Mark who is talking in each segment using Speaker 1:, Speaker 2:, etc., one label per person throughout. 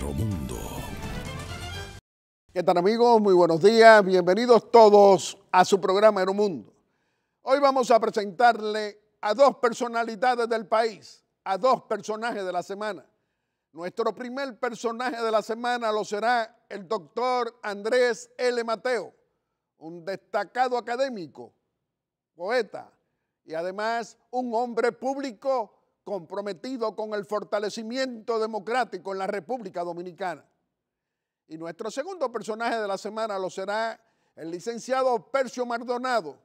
Speaker 1: Aeromundo.
Speaker 2: ¿Qué tal, amigos? Muy buenos días. Bienvenidos todos a su programa Aeromundo. Hoy vamos a presentarle a dos personalidades del país, a dos personajes de la semana. Nuestro primer personaje de la semana lo será el doctor Andrés L. Mateo, un destacado académico, poeta y además un hombre público comprometido con el fortalecimiento democrático en la República Dominicana. Y nuestro segundo personaje de la semana lo será el licenciado Percio Maldonado,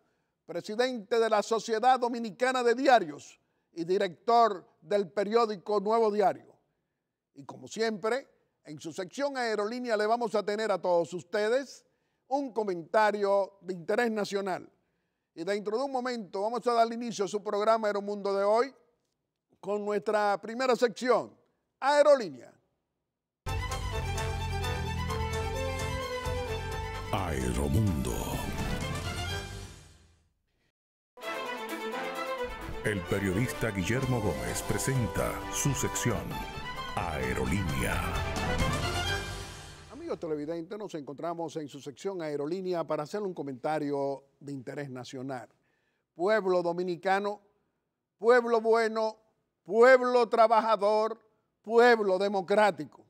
Speaker 2: presidente de la Sociedad Dominicana de Diarios y director del periódico Nuevo Diario. Y como siempre, en su sección Aerolínea le vamos a tener a todos ustedes un comentario de interés nacional. Y dentro de un momento vamos a dar inicio a su programa Aeromundo de hoy con nuestra primera sección, Aerolínea.
Speaker 1: Aeromundo. El periodista Guillermo Gómez presenta su sección Aerolínea.
Speaker 2: Amigos televidentes, nos encontramos en su sección Aerolínea para hacer un comentario de interés nacional. Pueblo dominicano, pueblo bueno, pueblo trabajador, pueblo democrático.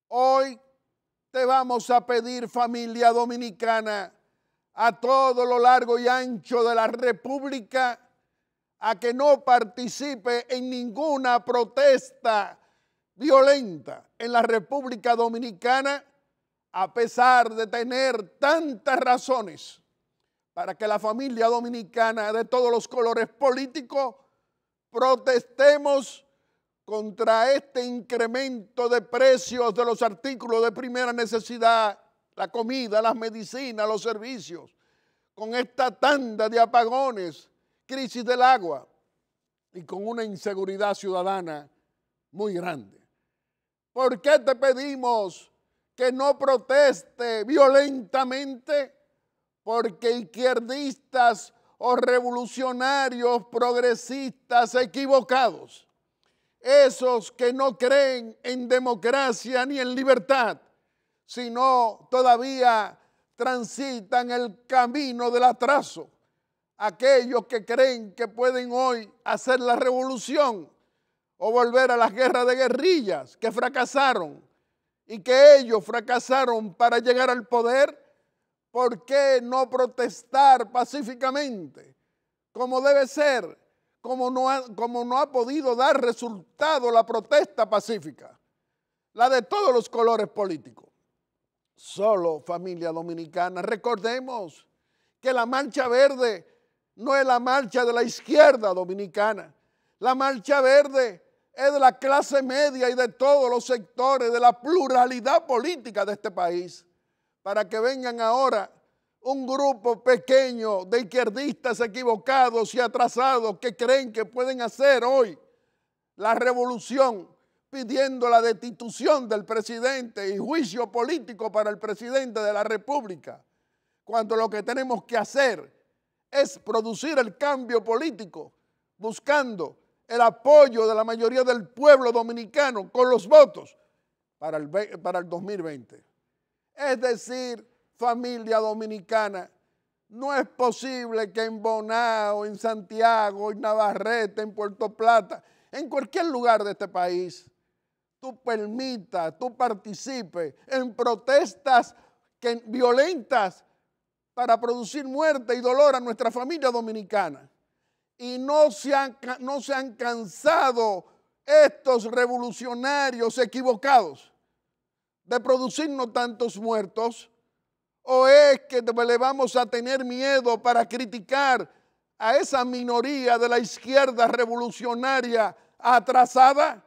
Speaker 2: Hoy te vamos a pedir, familia dominicana, a todo lo largo y ancho de la República, a que no participe en ninguna protesta violenta en la República Dominicana, a pesar de tener tantas razones para que la familia dominicana de todos los colores políticos protestemos contra este incremento de precios de los artículos de primera necesidad, la comida, las medicinas, los servicios, con esta tanda de apagones, crisis del agua y con una inseguridad ciudadana muy grande. ¿Por qué te pedimos que no proteste violentamente? Porque izquierdistas o revolucionarios progresistas equivocados, esos que no creen en democracia ni en libertad, sino todavía transitan el camino del atraso, aquellos que creen que pueden hoy hacer la revolución o volver a las guerras de guerrillas que fracasaron y que ellos fracasaron para llegar al poder, ¿por qué no protestar pacíficamente como debe ser? Como no ha podido dar resultado la protesta pacífica, la de todos los colores políticos. Solo, familia dominicana, recordemos que la Marcha Verde no es la marcha de la izquierda dominicana. La Marcha Verde es de la clase media y de todos los sectores, de la pluralidad política de este país, para que vengan ahora un grupo pequeño de izquierdistas equivocados y atrasados que creen que pueden hacer hoy la revolución pidiendo la destitución del presidente y juicio político para el presidente de la República, cuando lo que tenemos que hacer es producir el cambio político buscando el apoyo de la mayoría del pueblo dominicano con los votos para el 2020. Es decir, familia dominicana, no es posible que en Bonao, en Santiago, en Navarrete, en Puerto Plata, en cualquier lugar de este país, tú permitas, tú participes en protestas violentas para producir muerte y dolor a nuestra familia dominicana. Y no se han cansado estos revolucionarios equivocados de producirnos tantos muertos. ¿O es que le vamos a tener miedo para criticar a esa minoría de la izquierda revolucionaria atrasada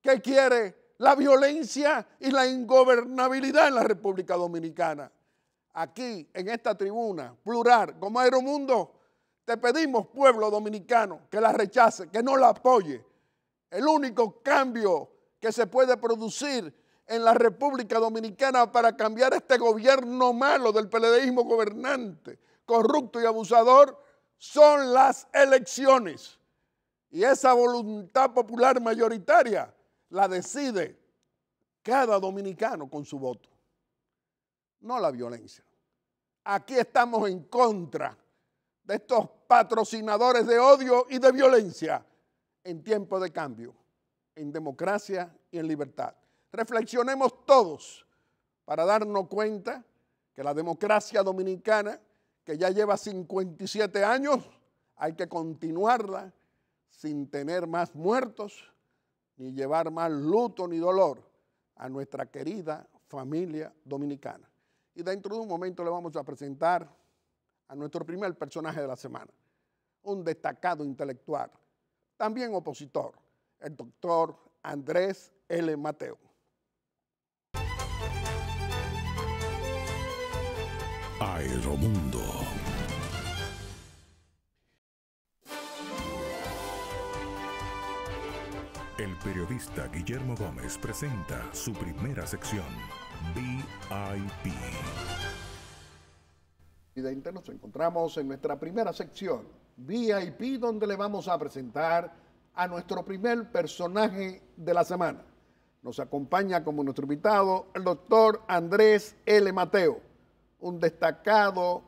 Speaker 2: que quiere la violencia y la ingobernabilidad en la República Dominicana? Aquí, en esta tribuna plural, como Aeromundo, te pedimos, pueblo dominicano, que la rechace, que no la apoye. El único cambio que se puede producir en la República Dominicana para cambiar este gobierno malo del PLDismo gobernante, corrupto y abusador, son las elecciones. Y esa voluntad popular mayoritaria la decide cada dominicano con su voto, no la violencia. Aquí estamos en contra de estos patrocinadores de odio y de violencia en tiempo de cambio, en democracia y en libertad. Reflexionemos todos para darnos cuenta que la democracia dominicana, que ya lleva 57 años, hay que continuarla sin tener más muertos, ni llevar más luto ni dolor a nuestra querida familia dominicana. Y dentro de un momento le vamos a presentar a nuestro primer personaje de la semana, un destacado intelectual, también opositor, el doctor Andrés L. Mateo.
Speaker 1: Aeromundo. El periodista Guillermo Gómez presenta su primera sección, VIP.
Speaker 2: Presidente, nos encontramos en nuestra primera sección, VIP, donde le vamos a presentar a nuestro primer personaje de la semana. Nos acompaña como nuestro invitado el doctor Andrés L. Mateo, un destacado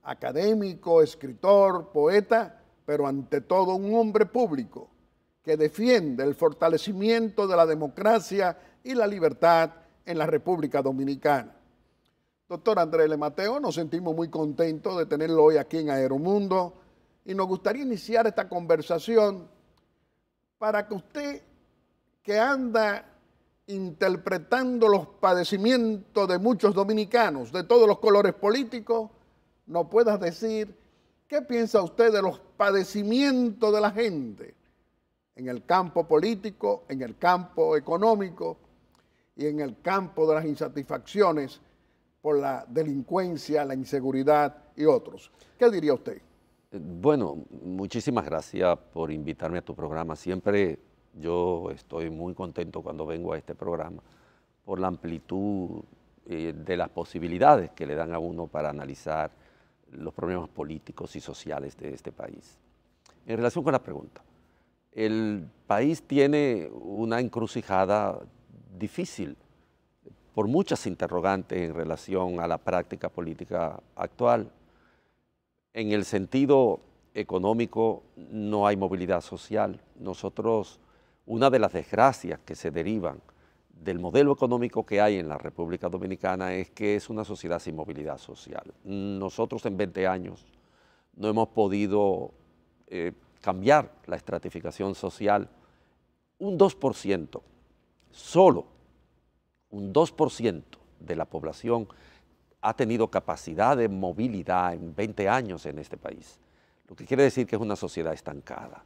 Speaker 2: académico, escritor, poeta, pero ante todo un hombre público que defiende el fortalecimiento de la democracia y la libertad en la República Dominicana. Doctor Andrés L. Mateo, nos sentimos muy contentos de tenerlo hoy aquí en Aeromundo y nos gustaría iniciar esta conversación para que usted, que anda interpretando los padecimientos de muchos dominicanos de todos los colores políticos, nos pueda decir qué piensa usted de los padecimientos de la gente en el campo político, en el campo económico y en el campo de las insatisfacciones por la delincuencia, la inseguridad y otros. ¿Qué diría usted?
Speaker 3: Bueno, muchísimas gracias por invitarme a tu programa. Siempre yo estoy muy contento cuando vengo a este programa por la amplitud de las posibilidades que le dan a uno para analizar los problemas políticos y sociales de este país. En relación con la pregunta, el país tiene una encrucijada difícil por muchas interrogantes en relación a la práctica política actual. En el sentido económico no hay movilidad social. Nosotros, una de las desgracias que se derivan del modelo económico que hay en la República Dominicana es que es una sociedad sin movilidad social. Nosotros en 20 años no hemos podido cambiar la estratificación social. Un 2%, solo un 2% de la población ha tenido capacidad de movilidad en 20 años en este país, lo que quiere decir que es una sociedad estancada.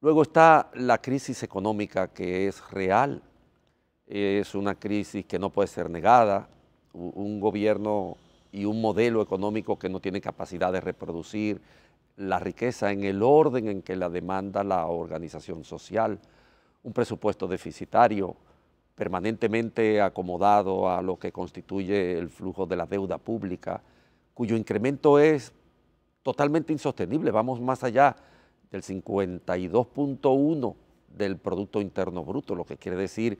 Speaker 3: Luego está la crisis económica, que es real, es una crisis que no puede ser negada, un gobierno y un modelo económico que no tiene capacidad de reproducir la riqueza en el orden en que la demanda la organización social, un presupuesto deficitario, permanentemente acomodado a lo que constituye el flujo de la deuda pública, cuyo incremento es totalmente insostenible. Vamos más allá del 52.1 del Producto Interno Bruto, lo que quiere decir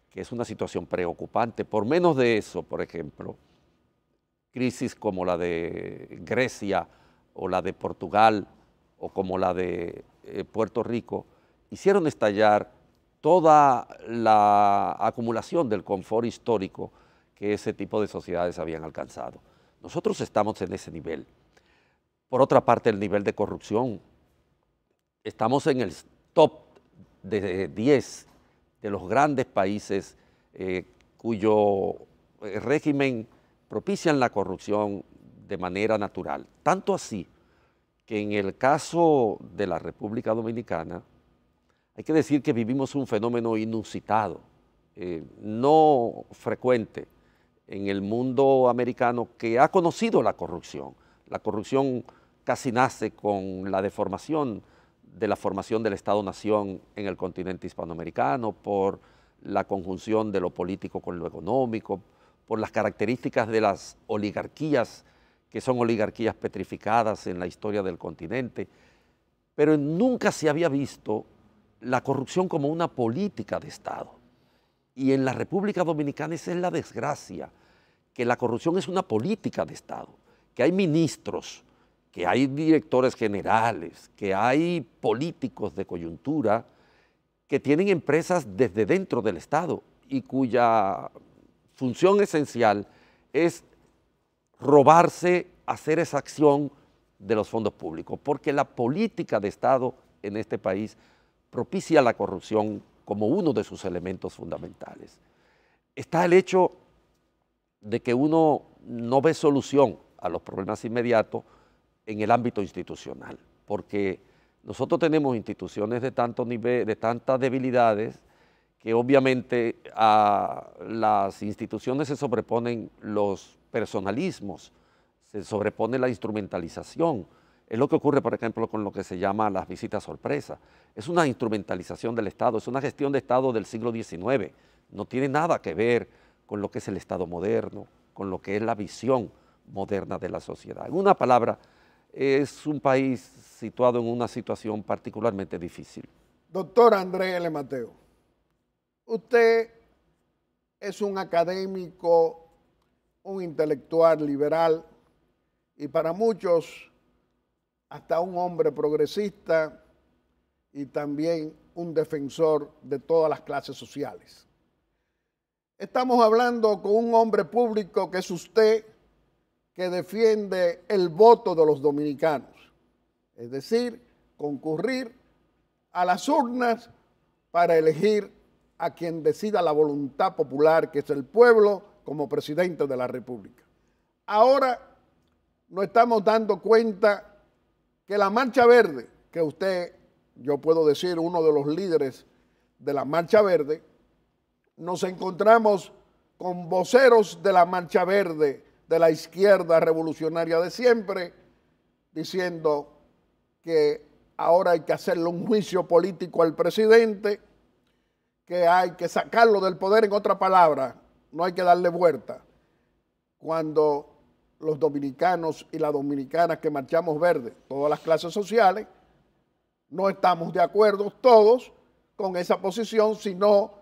Speaker 3: que es una situación preocupante. Por menos de eso, por ejemplo, crisis como la de Grecia o la de Portugal o como la de Puerto Rico hicieron estallar toda la acumulación del confort histórico que ese tipo de sociedades habían alcanzado. Nosotros estamos en ese nivel. Por otra parte, el nivel de corrupción. Estamos en el top de 10 de los grandes países cuyo régimen propician la corrupción de manera natural. Tanto así que en el caso de la República Dominicana, hay que decir que vivimos un fenómeno inusitado, no frecuente en el mundo americano, que ha conocido la corrupción. La corrupción casi nace con la deformación de la formación del Estado-Nación en el continente hispanoamericano, por la conjunción de lo político con lo económico, por las características de las oligarquías, que son oligarquías petrificadas en la historia del continente, pero nunca se había visto la corrupción como una política de Estado. Y en la República Dominicana esa es la desgracia, que la corrupción es una política de Estado, que hay ministros, que hay directores generales, que hay políticos de coyuntura que tienen empresas desde dentro del Estado y cuya función esencial es robarse, hacer esa acción de los fondos públicos, porque la política de Estado en este país propicia la corrupción como uno de sus elementos fundamentales. Está el hecho de que uno no ve solución a los problemas inmediatos en el ámbito institucional, porque nosotros tenemos instituciones de tanto nivel, de tantas debilidades, que obviamente a las instituciones se sobreponen los personalismos, se sobrepone la instrumentalización. Es lo que ocurre, por ejemplo, con lo que se llama las visitas sorpresa. Es una instrumentalización del Estado, es una gestión de Estado del siglo XIX. No tiene nada que ver con lo que es el Estado moderno, con lo que es la visión moderna de la sociedad. En una palabra, es un país situado en una situación particularmente difícil.
Speaker 2: Doctor Andrés L. Mateo, usted es un académico, un intelectual liberal y para muchos hasta un hombre progresista y también un defensor de todas las clases sociales. Estamos hablando con un hombre público que es usted, que defiende el voto de los dominicanos, es decir, concurrir a las urnas para elegir a quien decida la voluntad popular, que es el pueblo, como presidente de la República. Ahora nos estamos dando cuenta que la Marcha Verde, que usted, yo puedo decir, uno de los líderes de la Marcha Verde, nos encontramos con voceros de la Marcha Verde, de la izquierda revolucionaria de siempre, diciendo que ahora hay que hacerle un juicio político al presidente, que hay que sacarlo del poder, en otra palabra, no hay que darle vuelta. Cuando los dominicanos y las dominicanas que marchamos verde, todas las clases sociales, no estamos de acuerdo todos con esa posición, sino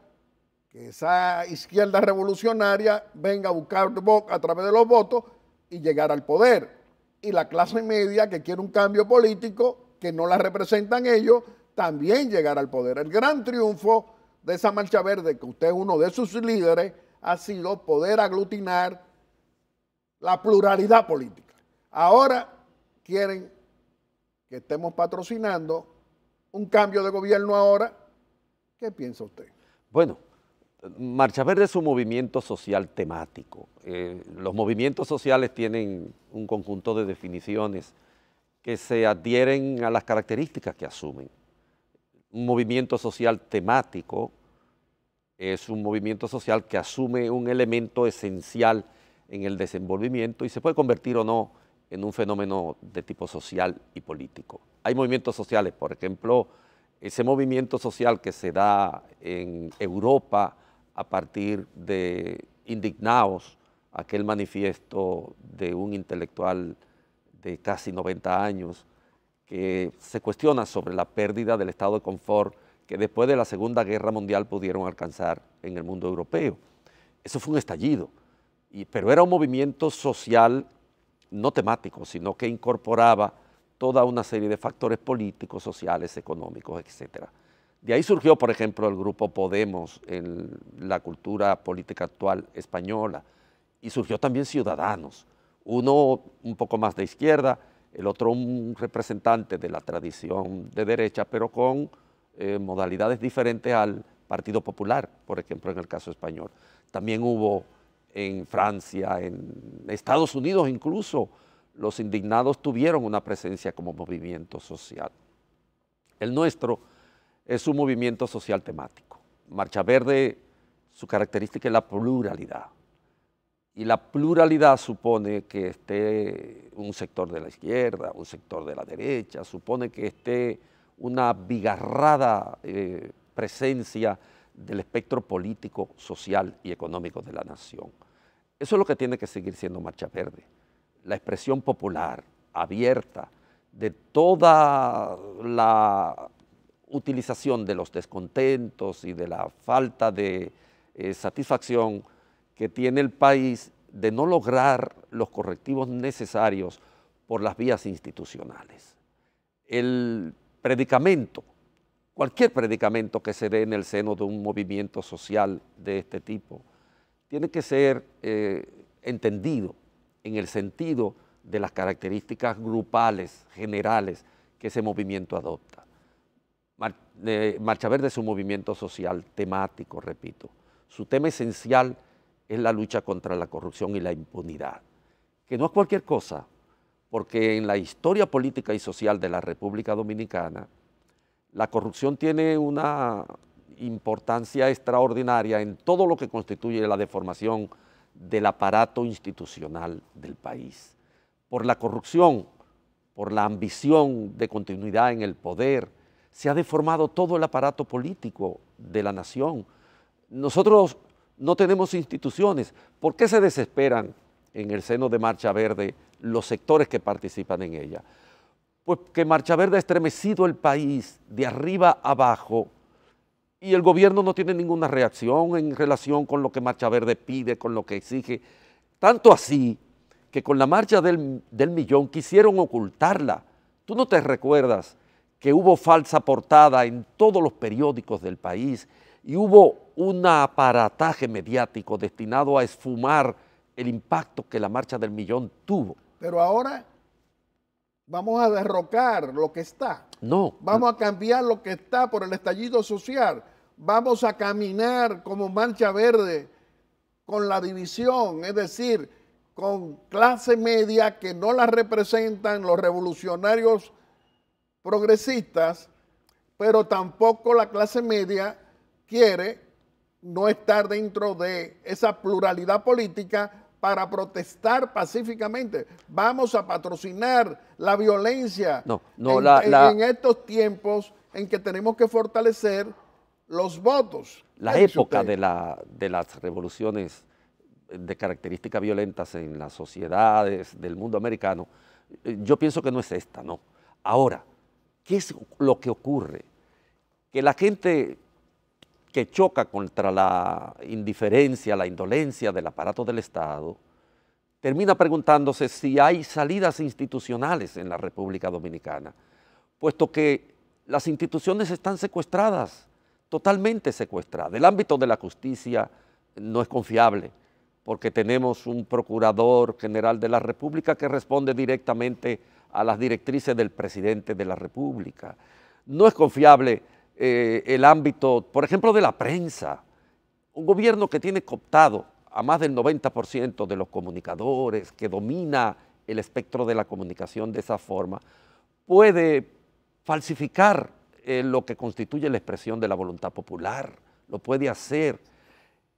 Speaker 2: que esa izquierda revolucionaria venga a buscar a través de los votos y llegar al poder. Y la clase media que quiere un cambio político, que no la representan ellos, también llegar al poder. El gran triunfo de esa Marcha Verde, que usted es uno de sus líderes, ha sido poder aglutinar la pluralidad política. Ahora quieren que estemos patrocinando un cambio de gobierno ahora. ¿Qué piensa usted?
Speaker 3: Bueno, Marcha Verde es un movimiento social temático. Los movimientos sociales tienen un conjunto de definiciones que se adhieren a las características que asumen. Un movimiento social temático es un movimiento social que asume un elemento esencial en el desenvolvimiento y se puede convertir o no en un fenómeno de tipo social y político. Hay movimientos sociales, por ejemplo, ese movimiento social que se da en Europa a partir de Indignaos, aquel manifiesto de un intelectual de casi 90 años que se cuestiona sobre la pérdida del estado de confort que después de la Segunda Guerra Mundial pudieron alcanzar en el mundo europeo. Eso fue un estallido, pero era un movimiento social no temático, sino que incorporaba toda una serie de factores políticos, sociales, económicos, etc. De ahí surgió, por ejemplo, el grupo Podemos en la cultura política actual española, y surgió también Ciudadanos, uno un poco más de izquierda, el otro un representante de la tradición de derecha, pero con modalidades diferentes al Partido Popular, por ejemplo, en el caso español. También hubo en Francia, en Estados Unidos incluso, los indignados tuvieron una presencia como movimiento social. El nuestro es un movimiento social temático. Marcha Verde, su característica es la pluralidad. Y la pluralidad supone que esté un sector de la izquierda, un sector de la derecha, supone que esté una bigarrada presencia del espectro político, social y económico de la nación. Eso es lo que tiene que seguir siendo Marcha Verde. La expresión popular, abierta, de toda la utilización de los descontentos y de la falta de satisfacción que tiene el país de no lograr los correctivos necesarios por las vías institucionales. El predicamento, cualquier predicamento que se dé en el seno de un movimiento social de este tipo, tiene que ser entendido en el sentido de las características grupales, generales, que ese movimiento adopta. Marcha Verde es un movimiento social temático, repito. Su tema esencial es la lucha contra la corrupción y la impunidad, que no es cualquier cosa, porque en la historia política y social de la República Dominicana, la corrupción tiene una importancia extraordinaria en todo lo que constituye la deformación del aparato institucional del país. Por la corrupción, por la ambición de continuidad en el poder, se ha deformado todo el aparato político de la nación. Nosotros no tenemos instituciones. ¿Por qué se desesperan en el seno de Marcha Verde los sectores que participan en ella? Pues que Marcha Verde ha estremecido el país de arriba abajo y el gobierno no tiene ninguna reacción en relación con lo que Marcha Verde pide, con lo que exige. Tanto así que con la marcha del millón quisieron ocultarla. ¿Tú no te recuerdas que hubo falsa portada en todos los periódicos del país y hubo un aparataje mediático destinado a esfumar el impacto que la marcha del millón tuvo?
Speaker 2: Pero ahora vamos a derrocar lo que está.
Speaker 3: No.
Speaker 2: Vamos a cambiar lo que está por el estallido social. Vamos a caminar como Marcha Verde con la división, es decir, con clase media que no la representan los revolucionarios progresistas, pero tampoco la clase media quiere no estar dentro de esa pluralidad política para protestar pacíficamente. Vamos a patrocinar la violencia en estos tiempos en que tenemos que fortalecer los votos.
Speaker 3: La época de las revoluciones de características violentas en las sociedades del mundo americano, yo pienso que no es esta, no. Ahora, ¿qué es lo que ocurre? Que la gente que choca contra la indiferencia, la indolencia del aparato del Estado, termina preguntándose si hay salidas institucionales en la República Dominicana, puesto que las instituciones están secuestradas, totalmente secuestradas. El ámbito de la justicia no es confiable, porque tenemos un procurador general de la República que responde directamente a las directrices del presidente de la República. No es confiable el ámbito, por ejemplo, de la prensa. Un gobierno que tiene cooptado a más del 90% de los comunicadores, que domina el espectro de la comunicación de esa forma, puede falsificar lo que constituye la expresión de la voluntad popular, lo puede hacer.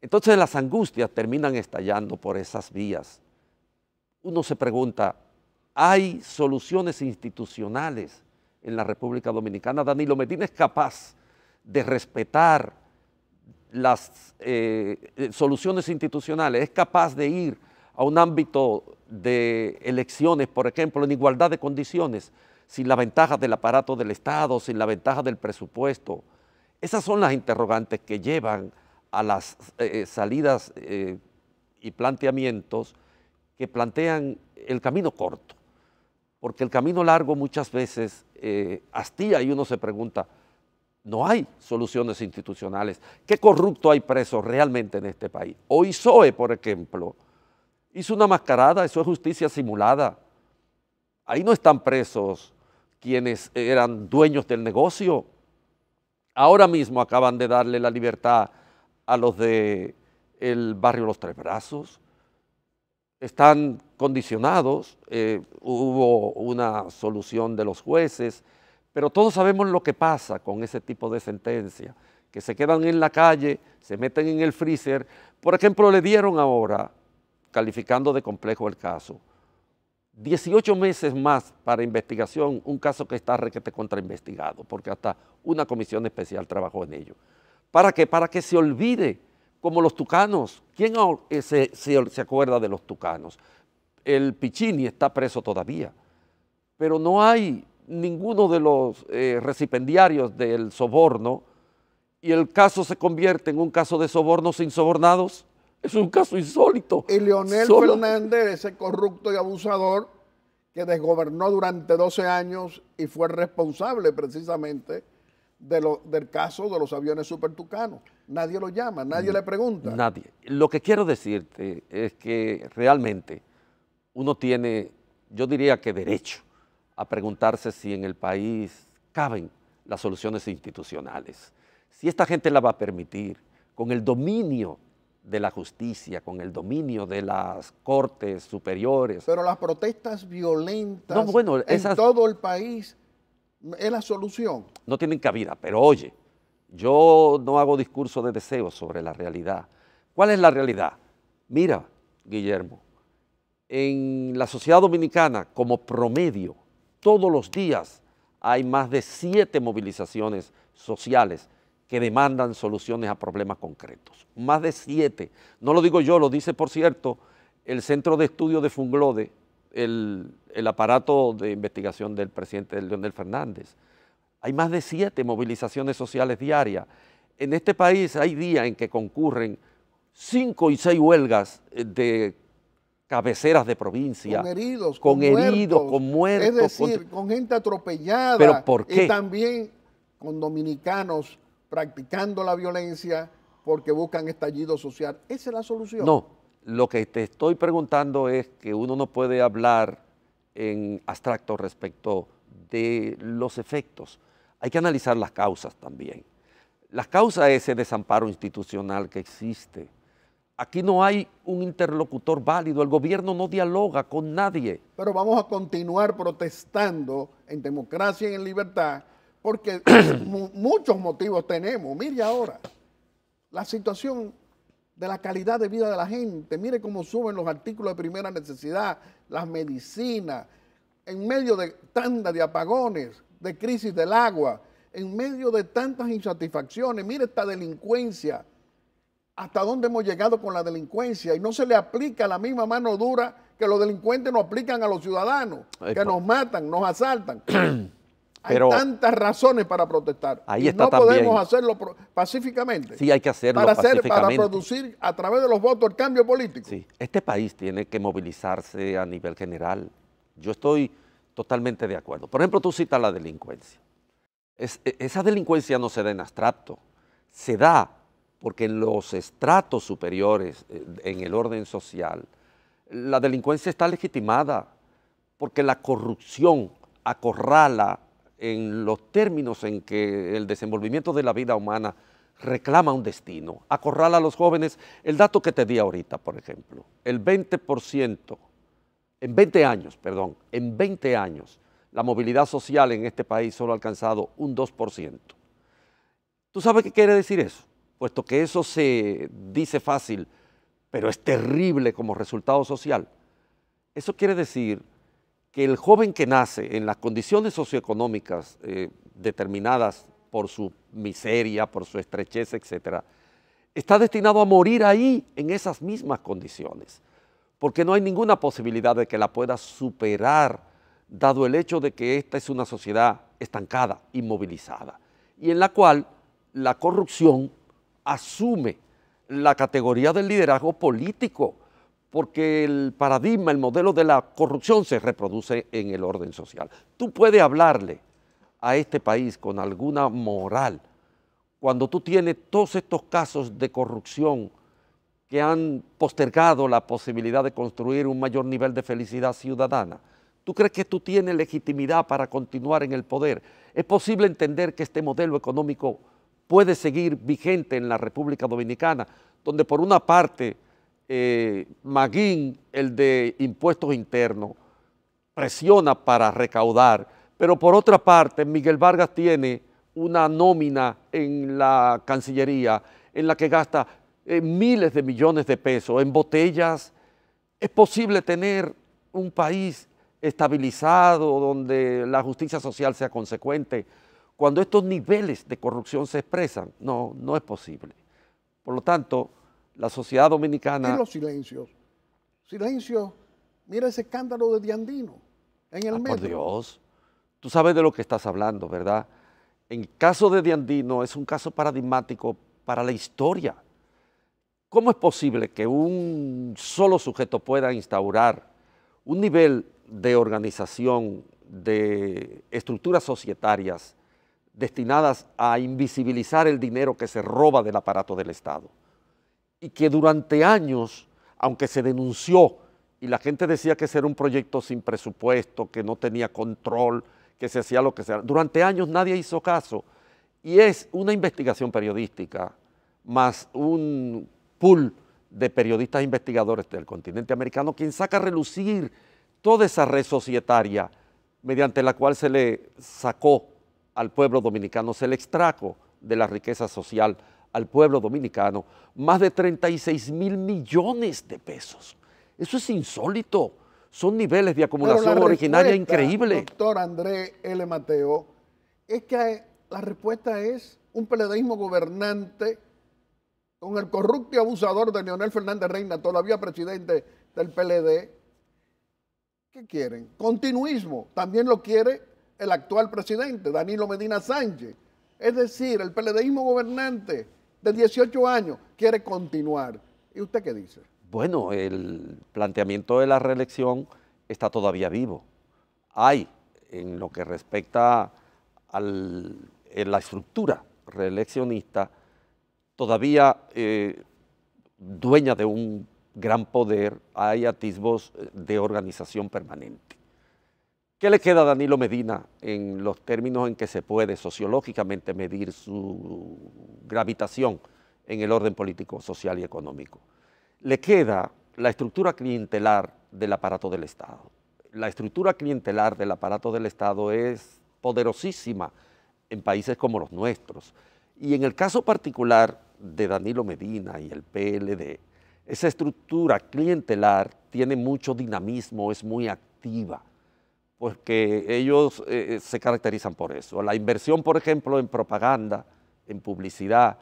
Speaker 3: Entonces las angustias terminan estallando por esas vías. Uno se pregunta, ¿hay soluciones institucionales en la República Dominicana? Danilo Medina es capaz de respetar las soluciones institucionales, es capaz de ir a un ámbito de elecciones, por ejemplo, en igualdad de condiciones, sin la ventaja del aparato del Estado, sin la ventaja del presupuesto. Esas son las interrogantes que llevan a las salidas y planteamientos que plantean el camino corto, porque el camino largo muchas veces hastía y uno se pregunta, no hay soluciones institucionales. ¿Qué corrupto hay preso realmente en este país? O ISOE, por ejemplo, hizo una mascarada, eso es justicia simulada. Ahí no están presos quienes eran dueños del negocio. Ahora mismo acaban de darle la libertad a los del barrio Los Tres Brazos. Están condicionados, hubo una solución de los jueces, pero todos sabemos lo que pasa con ese tipo de sentencia, que se quedan en la calle, se meten en el freezer. Por ejemplo, le dieron ahora, calificando de complejo el caso, 18 meses más para investigación, un caso que está requete contrainvestigado, porque hasta una comisión especial trabajó en ello. ¿Para qué? Para que se olvide, como los tucanos. ¿Quién se acuerda de los tucanos? El Pichini está preso todavía, pero no hay ninguno de los recipendiarios del soborno y el caso se convierte en un caso de sobornos insobornados, es un caso insólito.
Speaker 2: Y Leonel Fernández, ese corrupto y abusador que desgobernó durante 12 años y fue responsable precisamente del caso de los aviones Super Tucano. Nadie lo llama, nadie le pregunta.
Speaker 3: Nadie. Lo que quiero decirte es que realmente uno tiene, yo diría que derecho a preguntarse si en el país caben las soluciones institucionales. Si esta gente la va a permitir con el dominio de la justicia, con el dominio de las cortes superiores.
Speaker 2: Pero las protestas violentas en todo el país es la solución.
Speaker 3: No tienen cabida, pero oye, yo no hago discurso de deseos sobre la realidad. ¿Cuál es la realidad? Mira, Guillermo, en la sociedad dominicana, como promedio, todos los días hay más de 7 movilizaciones sociales que demandan soluciones a problemas concretos. Más de 7. No lo digo yo, lo dice, por cierto, el Centro de Estudio de Funglode, el aparato de investigación del presidente Leonel Fernández. Hay más de 7 movilizaciones sociales diarias. En este país hay días en que concurren 5 y 6 huelgas de cabeceras de provincia.
Speaker 2: Con heridos,
Speaker 3: con muertos.
Speaker 2: Es decir, con gente atropellada.
Speaker 3: ¿Pero por qué?
Speaker 2: Y también con dominicanos practicando la violencia porque buscan estallido social. ¿Esa es la solución?
Speaker 3: No, lo que te estoy preguntando es que uno no puede hablar en abstracto respecto de los efectos. Hay que analizar las causas también. Las causas es ese desamparo institucional que existe. Aquí no hay un interlocutor válido, el gobierno no dialoga con nadie.
Speaker 2: Pero vamos a continuar protestando en democracia y en libertad porque muchos motivos tenemos. Mire ahora, la situación de la calidad de vida de la gente, mire cómo suben los artículos de primera necesidad, las medicinas, en medio de tanda de apagones, de crisis del agua, en medio de tantas insatisfacciones, mire esta delincuencia, hasta dónde hemos llegado con la delincuencia y no se le aplica la misma mano dura que los delincuentes nos aplican a los ciudadanos, que nos matan, nos asaltan. Pero hay tantas razones para protestar.
Speaker 3: Ahí
Speaker 2: y no podemos hacerlo pacíficamente.
Speaker 3: Sí, hay que hacerlo pacíficamente.
Speaker 2: Para producir a través de los votos el cambio político.
Speaker 3: Sí, este país tiene que movilizarse a nivel general. Yo estoy totalmente de acuerdo. Por ejemplo, tú citas la delincuencia. Esa delincuencia no se da en abstracto. Se da porque en los estratos superiores, en el orden social, la delincuencia está legitimada porque la corrupción acorrala en los términos en que el desenvolvimiento de la vida humana reclama un destino, acorrala a los jóvenes. El dato que te di ahorita, por ejemplo, el 20%, en 20 años, la movilidad social en este país solo ha alcanzado un 2%. ¿Tú sabes qué quiere decir eso? Puesto que eso se dice fácil, pero es terrible como resultado social. Eso quiere decir que el joven que nace en las condiciones socioeconómicas determinadas por su miseria, por su estrechez, etcétera, está destinado a morir ahí, en esas mismas condiciones, porque no hay ninguna posibilidad de que la pueda superar, dado el hecho de que esta es una sociedad estancada, inmovilizada, y en la cual la corrupción asume la categoría del liderazgo político, porque el paradigma, el modelo de la corrupción se reproduce en el orden social. Tú puedes hablarle a este país con alguna moral cuando tú tienes todos estos casos de corrupción que han postergado la posibilidad de construir un mayor nivel de felicidad ciudadana. ¿Tú crees que tú tienes legitimidad para continuar en el poder? ¿Es posible entender que este modelo económico puede seguir vigente en la República Dominicana, donde por una parte Magín, el de impuestos internos, presiona para recaudar, pero por otra parte Miguel Vargas tiene una nómina en la Cancillería en la que gasta miles de millones de pesos en botellas? ¿Es posible tener un país estabilizado donde la justicia social sea consecuente cuando estos niveles de corrupción se expresan? No, no es posible. Por lo tanto, la sociedad dominicana...
Speaker 2: Y los silencios. Silencio. Mira ese escándalo de Diandino en el metro.
Speaker 3: Por Dios. Tú sabes de lo que estás hablando, ¿verdad? En el caso de De Andino es un caso paradigmático para la historia. ¿Cómo es posible que un solo sujeto pueda instaurar un nivel de organización, de estructuras societarias destinadas a invisibilizar el dinero que se roba del aparato del Estado? Y que durante años, aunque se denunció y la gente decía que ese era un proyecto sin presupuesto, que no tenía control, que se hacía lo que sea, durante años nadie hizo caso. Y es una investigación periodística más un pool de periodistas investigadores del continente americano quien saca a relucir toda esa red societaria mediante la cual se le sacó al pueblo dominicano, se le extrajo de la riqueza social al pueblo dominicano más de 36.000 millones de pesos. Eso es insólito, son niveles de acumulación originaria increíble.
Speaker 2: Doctor Andrés L. Mateo, es que la respuesta es un PLDismo gobernante con el corrupto y abusador de Leonel Fernández Reina, todavía presidente del PLD. ¿Qué quieren? Continuismo, también lo quiere el actual presidente, Danilo Medina Sánchez. Es decir, el PLDismo gobernante de 18 años quiere continuar. ¿Y usted qué dice?
Speaker 3: Bueno, el planteamiento de la reelección está todavía vivo. Hay, en lo que respecta a la estructura reeleccionista, todavía dueña de un gran poder, hay atisbos de organización permanente. ¿Qué le queda a Danilo Medina en los términos en que se puede sociológicamente medir su gravitación en el orden político, social y económico? Le queda la estructura clientelar del aparato del Estado. La estructura clientelar del aparato del Estado es poderosísima en países como los nuestros. Y en el caso particular de Danilo Medina y el PLD, esa estructura clientelar tiene mucho dinamismo, es muy activa, porque ellos se caracterizan por eso. La inversión, por ejemplo, en propaganda, en publicidad,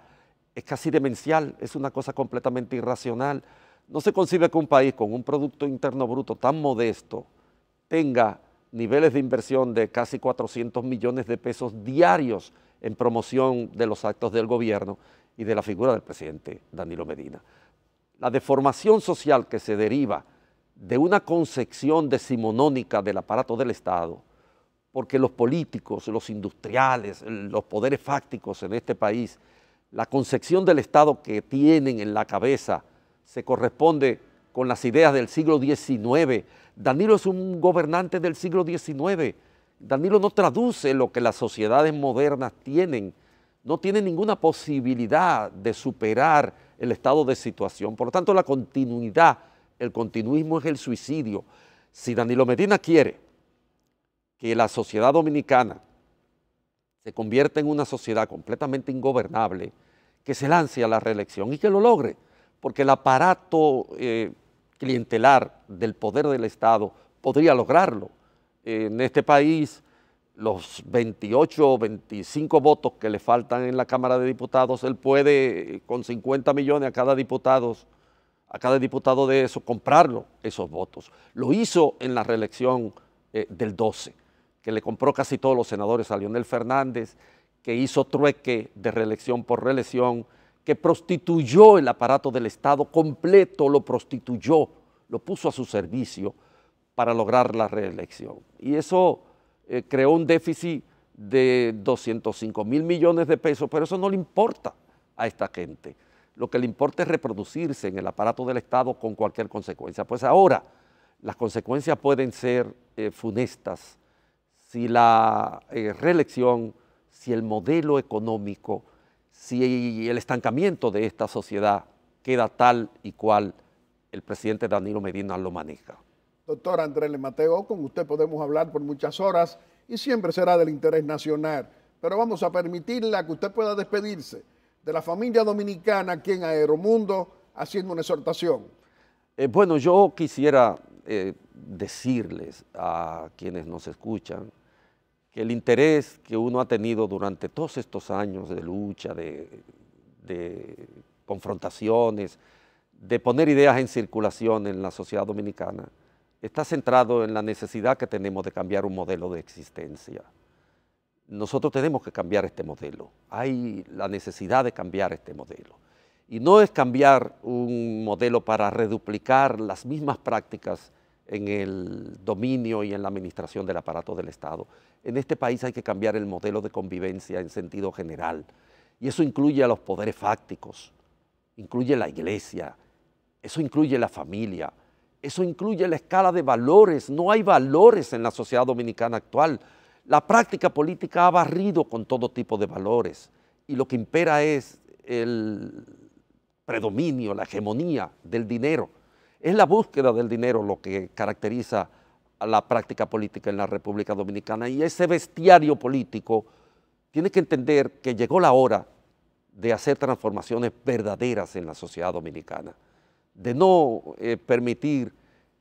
Speaker 3: es casi demencial, es una cosa completamente irracional. No se concibe que un país con un Producto Interno Bruto tan modesto tenga niveles de inversión de casi 400 millones de pesos diarios en promoción de los actos del gobierno y de la figura del presidente Danilo Medina. La deformación social que se deriva de una concepción decimonónica del aparato del Estado, porque los políticos, los industriales, los poderes fácticos en este país, la concepción del Estado que tienen en la cabeza se corresponde con las ideas del siglo XIX. Danilo es un gobernante del siglo XIX. Danilo no traduce lo que las sociedades modernas tienen, no tiene ninguna posibilidad de superar el estado de situación. Por lo tanto, la continuidad, el continuismo es el suicidio. Si Danilo Medina quiere que la sociedad dominicana se convierta en una sociedad completamente ingobernable, que se lance a la reelección y que lo logre, porque el aparato clientelar del poder del Estado podría lograrlo. En este país, los 28 o 25 votos que le faltan en la Cámara de Diputados, él puede, con 50 millones a cada diputado de eso, comprarlo, esos votos. Lo hizo en la reelección del 12, que le compró casi todos los senadores a Leonel Fernández, que hizo trueque de reelección por reelección, que prostituyó el aparato del Estado completo, lo prostituyó, lo puso a su servicio para lograr la reelección. Y eso creó un déficit de 205.000 millones de pesos, pero eso no le importa a esta gente. Lo que le importa es reproducirse en el aparato del Estado con cualquier consecuencia. Pues ahora las consecuencias pueden ser funestas si la reelección, si el modelo económico, si el estancamiento de esta sociedad queda tal y cual el presidente Danilo Medina lo maneja.
Speaker 2: Doctor Andrés L. Mateo, con usted podemos hablar por muchas horas y siempre será del interés nacional, pero vamos a permitirle a que usted pueda despedirse de la familia dominicana aquí en Aeromundo haciendo una exhortación.
Speaker 3: Bueno, yo quisiera decirles a quienes nos escuchan que el interés que uno ha tenido durante todos estos años de lucha, de confrontaciones, de poner ideas en circulación en la sociedad dominicana, está centrado en la necesidad que tenemos de cambiar un modelo de existencia. nosotros tenemos que cambiar este modelo. Hay la necesidad de cambiar este modelo. Y no es cambiar un modelo para reduplicar las mismas prácticas en el dominio y en la administración del aparato del Estado. En este país hay que cambiar el modelo de convivencia en sentido general. Y eso incluye a los poderes fácticos, incluye la iglesia, eso incluye la familia, eso incluye la escala de valores. No hay valores en la sociedad dominicana actual. La práctica política ha barrido con todo tipo de valores y lo que impera es el predominio, la hegemonía del dinero. Es la búsqueda del dinero lo que caracteriza a la práctica política en la República Dominicana, y ese bestiario político tiene que entender que llegó la hora de hacer transformaciones verdaderas en la sociedad dominicana, de no permitir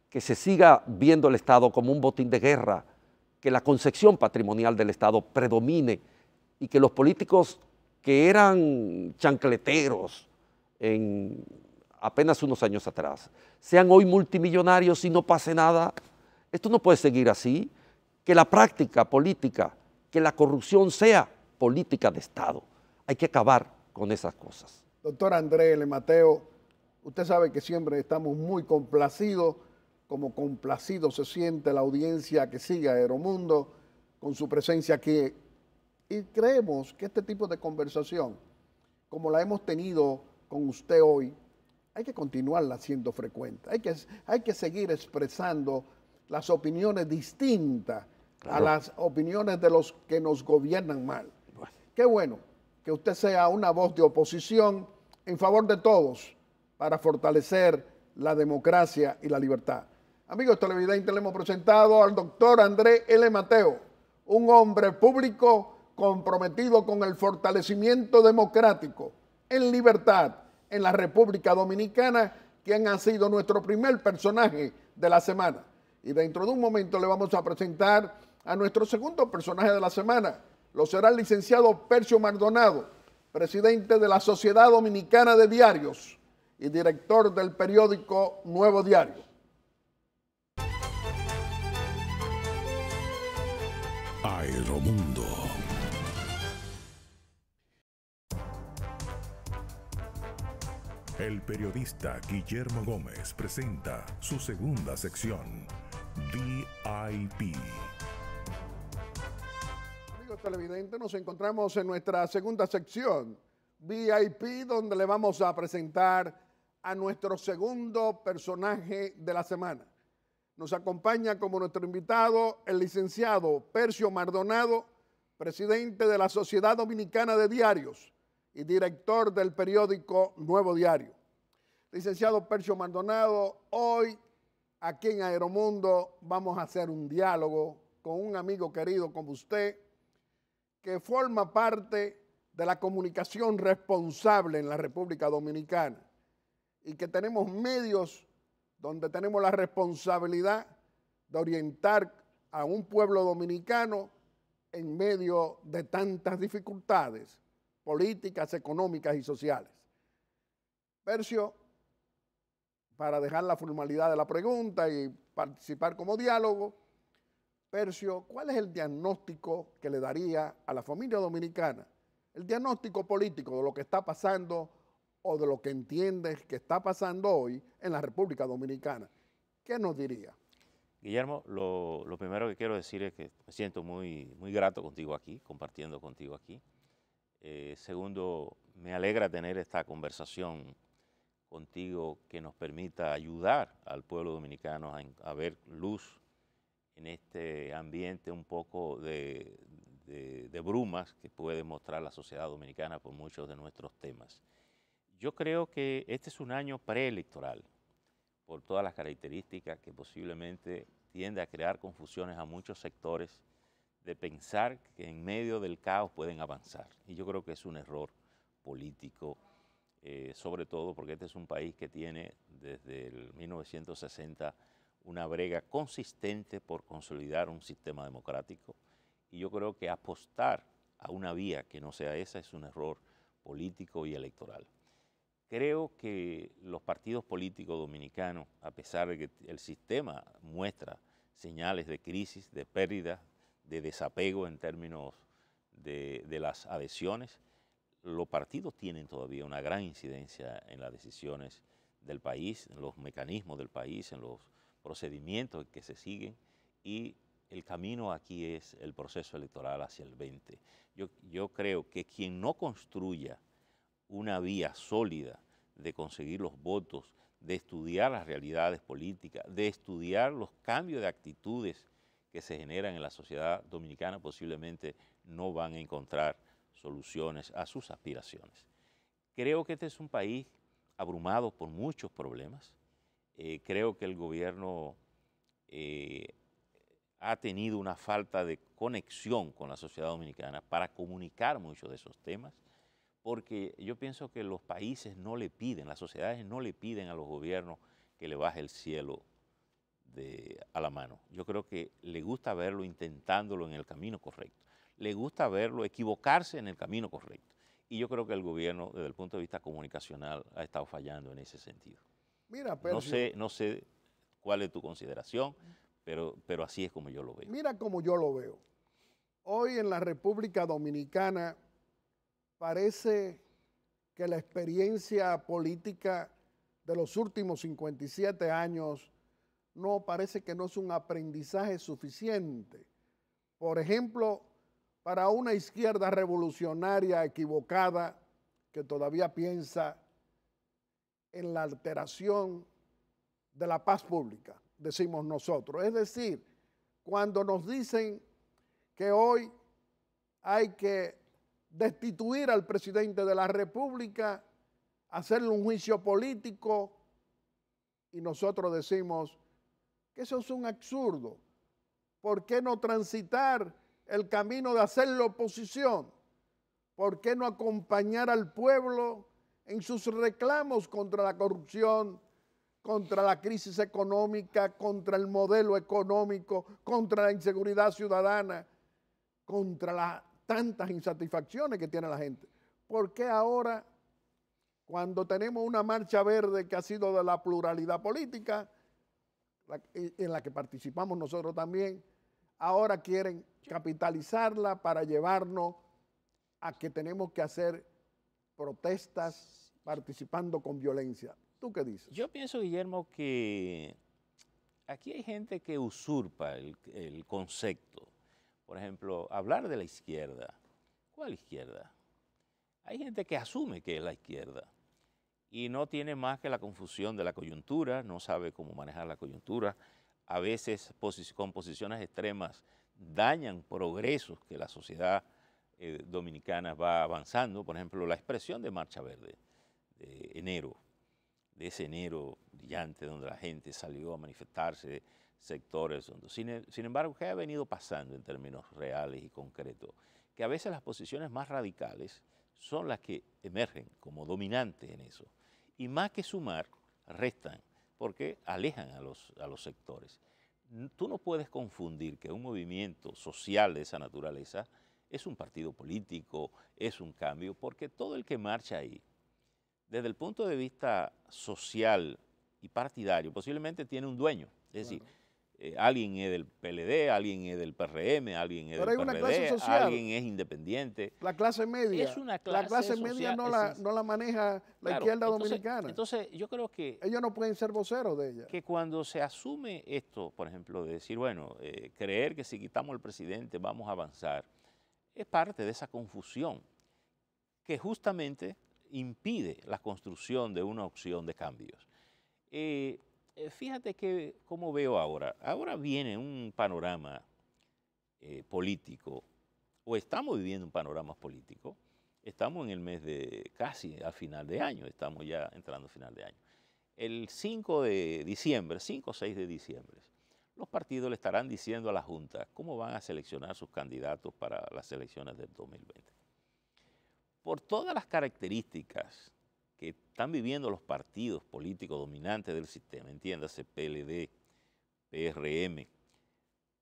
Speaker 3: que se siga viendo el Estado como un botín de guerra, que la concepción patrimonial del Estado predomine y que los políticos que eran chancleteros en apenas unos años atrás sean hoy multimillonarios y no pase nada. Esto no puede seguir así, que la práctica política, que la corrupción sea política de Estado. Hay que acabar con esas cosas.
Speaker 2: Doctor André L. Mateo, usted sabe que siempre estamos muy complacidos, como complacido se siente la audiencia que sigue a Aeromundo con su presencia aquí. Y creemos que este tipo de conversación, como la hemos tenido con usted hoy, hay que continuarla siendo frecuente. Hay que seguir expresando las opiniones distintas a las opiniones de los que nos gobiernan mal. Qué bueno que usted sea una voz de oposición en favor de todos para fortalecer la democracia y la libertad. Amigos televidentes, le hemos presentado al doctor André L. Mateo, un hombre público comprometido con el fortalecimiento democrático en libertad en la República Dominicana, quien ha sido nuestro primer personaje de la semana. Y dentro de un momento le vamos a presentar a nuestro segundo personaje de la semana. Lo será el licenciado Percio Maldonado, presidente de la Sociedad Dominicana de Diarios y director del periódico Nuevo Diario.
Speaker 1: Aeromundo. El periodista Guillermo Gómez presenta su segunda sección, VIP.
Speaker 2: Amigos televidentes, nos encontramos en nuestra segunda sección, VIP, donde le vamos a presentar a nuestro segundo personaje de la semana. Nos acompaña como nuestro invitado el licenciado Percio Maldonado, presidente de la Sociedad Dominicana de Diarios y director del periódico Nuevo Diario. Licenciado Percio Maldonado, hoy aquí en Aeromundo vamos a hacer un diálogo con un amigo querido como usted, que forma parte de la comunicación responsable en la República Dominicana y que tenemos medios donde tenemos la responsabilidad de orientar a un pueblo dominicano en medio de tantas dificultades políticas, económicas y sociales. Percio, para dejar la formalidad de la pregunta y participar como diálogo, Percio, ¿cuál es el diagnóstico que le daría a la familia dominicana? El diagnóstico político de lo que está pasando o de lo que entiendes que está pasando hoy en la República Dominicana. ¿Qué nos diría?
Speaker 4: Guillermo, lo primero que quiero decir es que me siento muy grato contigo aquí, compartiendo contigo aquí. Segundo, me alegra tener esta conversación contigo que nos permita ayudar al pueblo dominicano a ver luz en este ambiente un poco de brumas que puede mostrar la sociedad dominicana por muchos de nuestros temas. Yo creo que este es un año preelectoral, por todas las características que posiblemente tiende a crear confusiones a muchos sectores de pensar que en medio del caos pueden avanzar. Y yo creo que es un error político, sobre todo porque este es un país que tiene desde el 1960 una brega consistente por consolidar un sistema democrático. Y yo creo que apostar a una vía que no sea esa es un error político y electoral. Creo que los partidos políticos dominicanos, a pesar de que el sistema muestra señales de crisis, de pérdida, de desapego en términos de las adhesiones. Los partidos tienen todavía una gran incidencia en las decisiones del país, en los mecanismos del país, en los procedimientos que se siguen, y el camino aquí es el proceso electoral hacia el 20. Yo creo que quien no construya una vía sólida de conseguir los votos, de estudiar las realidades políticas, de estudiar los cambios de actitudes que se generan en la sociedad dominicana, posiblemente no van a encontrar soluciones a sus aspiraciones. Creo que este es un país abrumado por muchos problemas. Creo que el gobierno ha tenido una falta de conexión con la sociedad dominicana para comunicar muchos de esos temas, porque yo pienso que los países no le piden, las sociedades no le piden a los gobiernos que le baje el cielo a la mano. Yo creo que le gusta verlo intentándolo en el camino correcto, le gusta verlo equivocarse en el camino correcto. Y yo creo que el gobierno, desde el punto de vista comunicacional, ha estado fallando en ese sentido.
Speaker 2: Mira, Percio,
Speaker 4: no sé cuál es tu consideración, pero así es como yo lo veo.
Speaker 2: mira como yo lo veo. Hoy en la República Dominicana parece que la experiencia política de los últimos 57 años parece que no es un aprendizaje suficiente. Por ejemplo, para una izquierda revolucionaria equivocada que todavía piensa en la alteración de la paz pública, decimos nosotros. Es decir, cuando nos dicen que hoy hay que destituir al presidente de la República, hacerle un juicio político, y nosotros decimos que eso es un absurdo. ¿Por qué no transitar el camino de hacer la oposición? ¿Por qué no acompañar al pueblo en sus reclamos contra la corrupción, contra la crisis económica, contra el modelo económico, contra la inseguridad ciudadana, contra las tantas insatisfacciones que tiene la gente? ¿Por qué ahora, cuando tenemos una marcha verde que ha sido de la pluralidad política, en la que participamos nosotros también, ahora quieren capitalizarla para llevarnos a que tenemos que hacer protestas participando con violencia? ¿Tú qué dices?
Speaker 4: Yo pienso, Guillermo, que aquí hay gente que usurpa el concepto. Por ejemplo, hablar de la izquierda. ¿Cuál izquierda? Hay gente que asume que es la izquierda y no tiene más que la confusión de la coyuntura, no sabe cómo manejar la coyuntura. A veces con posiciones extremas dañan progresos que la sociedad dominicana va avanzando. Por ejemplo, la expresión de Marcha Verde de enero, de ese enero brillante donde la gente salió a manifestarse, sectores. Sin embargo, ¿qué ha venido pasando en términos reales y concretos? Que a veces las posiciones más radicales son las que emergen como dominantes en eso. Y más que sumar, restan, porque alejan a los sectores. Tú no puedes confundir que un movimiento social de esa naturaleza es un partido político, es un cambio, porque todo el que marcha ahí, desde el punto de vista social y partidario, posiblemente tiene un dueño. Es decir, alguien es del PLD, alguien es del PRM, alguien es del PRD, alguien es independiente.
Speaker 2: La clase media.
Speaker 4: Es una clase
Speaker 2: la clase
Speaker 4: social,
Speaker 2: media no la maneja la izquierda dominicana.
Speaker 4: Entonces, yo creo que
Speaker 2: ellos no pueden ser voceros de ella.
Speaker 4: Que cuando se asume esto, por ejemplo, de decir, bueno, creer que si quitamos al presidente vamos a avanzar, es parte de esa confusión que justamente impide la construcción de una opción de cambios. Fíjate que, como veo ahora viene un panorama político, o estamos viviendo un panorama político, estamos en el mes de casi al final de año, estamos ya entrando a final de año. El 5 de diciembre, 5 o 6 de diciembre, los partidos le estarán diciendo a la Junta cómo van a seleccionar sus candidatos para las elecciones del 2020. Por todas las características que están viviendo los partidos políticos dominantes del sistema, entiéndase PLD, PRM,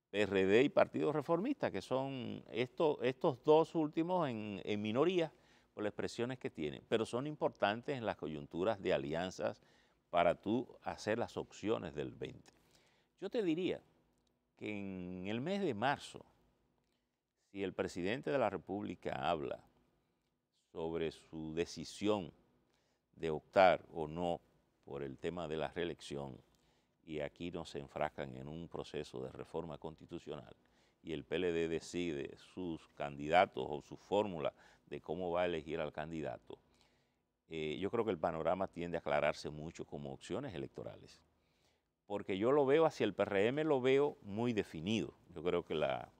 Speaker 4: PRD y Partido Reformista, que son estos dos últimos en minoría por las expresiones que tienen, pero son importantes en las coyunturas de alianzas para tú hacer las opciones del 20. Yo te diría que en el mes de marzo, si el presidente de la República habla sobre su decisión de optar o no por el tema de la reelección, y aquí no se enfrascan en un proceso de reforma constitucional, y el PLD decide sus candidatos o su fórmula de cómo va a elegir al candidato, yo creo que el panorama tiende a aclararse mucho como opciones electorales. Porque yo lo veo hacia el PRM, lo veo muy definido. Yo creo que la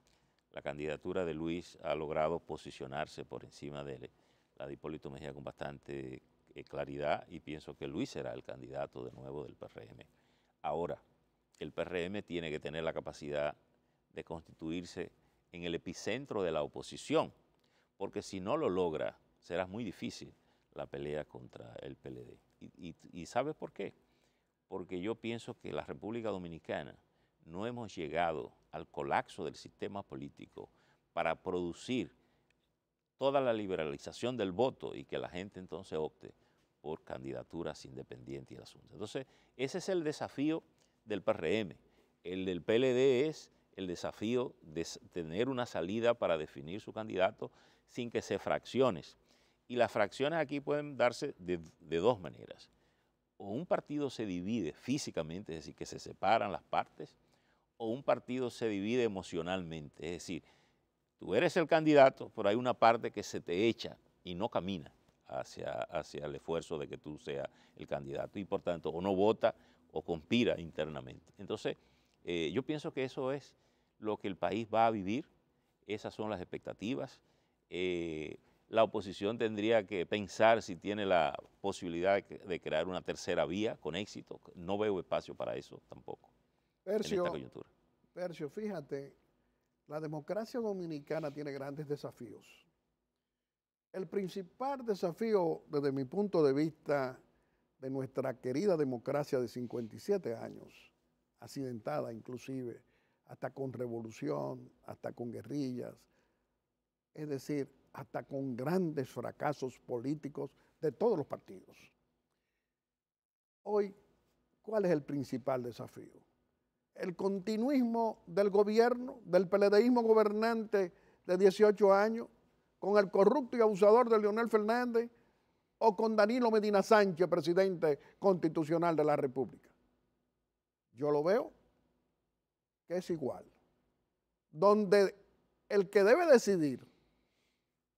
Speaker 4: candidatura de Luis ha logrado posicionarse por encima de la de Hipólito Mejía con bastante claridad, y pienso que Luis será el candidato de nuevo del PRM. Ahora, el PRM tiene que tener la capacidad de constituirse en el epicentro de la oposición, porque si no lo logra, será muy difícil la pelea contra el PLD. ¿Y sabes por qué? Porque yo pienso que la República Dominicana no hemos llegado al colapso del sistema político para producir toda la liberalización del voto y que la gente entonces opte por candidaturas independientes y el asunto. Entonces, ese es el desafío del PRM. El del PLD es el desafío de tener una salida para definir su candidato sin que se fracciones. Y las fracciones aquí pueden darse de dos maneras. O un partido se divide físicamente, es decir, que se separan las partes, o un partido se divide emocionalmente, es decir, tú eres el candidato, pero hay una parte que se te echa y no camina hacia el esfuerzo de que tú seas el candidato, y por tanto o no vota o conspira internamente. Entonces, yo pienso que eso es lo que el país va a vivir, esas son las expectativas. La oposición tendría que pensar si tiene la posibilidad de crear una tercera vía con éxito. No veo espacio para eso tampoco en esta coyuntura.
Speaker 2: Percio, fíjate, la democracia dominicana tiene grandes desafíos. El principal desafío, desde mi punto de vista, de nuestra querida democracia de 57 años, accidentada inclusive, hasta con revolución, hasta con guerrillas, es decir, hasta con grandes fracasos políticos de todos los partidos. Hoy, ¿cuál es el principal desafío? El continuismo del gobierno, del PLDismo gobernante de 18 años, con el corrupto y abusador de Leonel Fernández, o con Danilo Medina Sánchez, presidente constitucional de la República. Yo lo veo que es igual. Donde el que debe decidir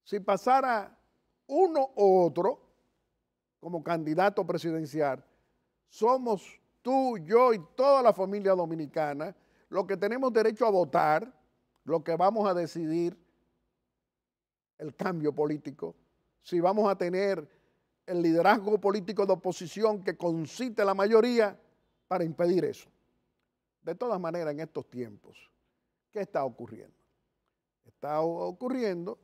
Speaker 2: si pasara uno u otro como candidato presidencial, somos tú, yo y toda la familia dominicana, los que tenemos derecho a votar, los que vamos a decidir el cambio político, si vamos a tener el liderazgo político de oposición que concite la mayoría para impedir eso. De todas maneras, en estos tiempos, ¿qué está ocurriendo? Está ocurriendo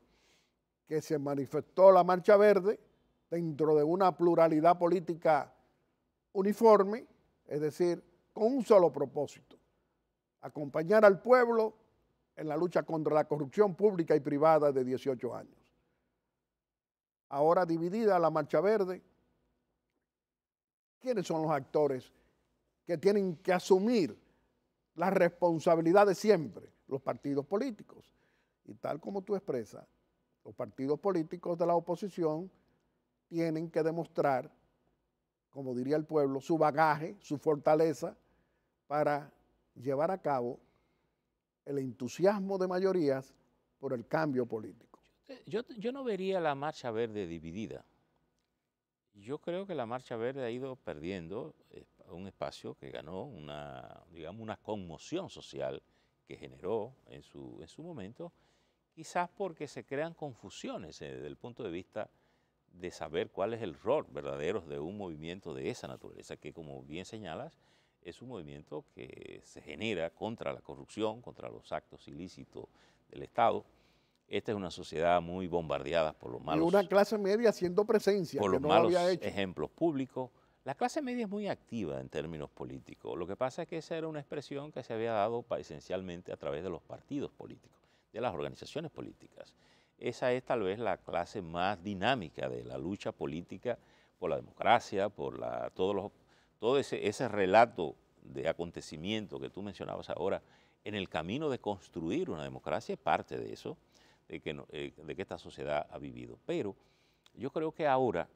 Speaker 2: que se manifestó la Marcha Verde dentro de una pluralidad política uniforme, es decir, con un solo propósito: acompañar al pueblo en la lucha contra la corrupción pública y privada de 18 años. Ahora dividida la Marcha Verde, ¿quiénes son los actores que tienen que asumir la responsabilidad de siempre? Los partidos políticos. Y tal como tú expresas, los partidos políticos de la oposición tienen que demostrar, como diría el pueblo, su bagaje, su fortaleza para llevar a cabo el entusiasmo de mayorías por el cambio político.
Speaker 4: Yo no vería la Marcha Verde dividida. Yo creo que la Marcha Verde ha ido perdiendo un espacio que ganó una conmoción social que generó en su momento, quizás porque se crean confusiones desde el punto de vista de saber cuál es el rol verdadero de un movimiento de esa naturaleza, que como bien señalas, es un movimiento que se genera contra la corrupción, contra los actos ilícitos del Estado. Esta es una sociedad muy bombardeada por los malos.
Speaker 2: Y una clase media haciendo presencia,
Speaker 4: por
Speaker 2: que
Speaker 4: los
Speaker 2: no
Speaker 4: malos
Speaker 2: había hecho.
Speaker 4: ejemplos públicos. La clase media es muy activa en términos políticos. Lo que pasa es que esa era una expresión que se había dado esencialmente a través de los partidos políticos, de las organizaciones políticas. Esa es tal vez la clase más dinámica de la lucha política por la democracia, por todo ese relato de acontecimiento que tú mencionabas ahora, en el camino de construir una democracia, es parte de eso, de que esta sociedad ha vivido. Pero yo creo que ahora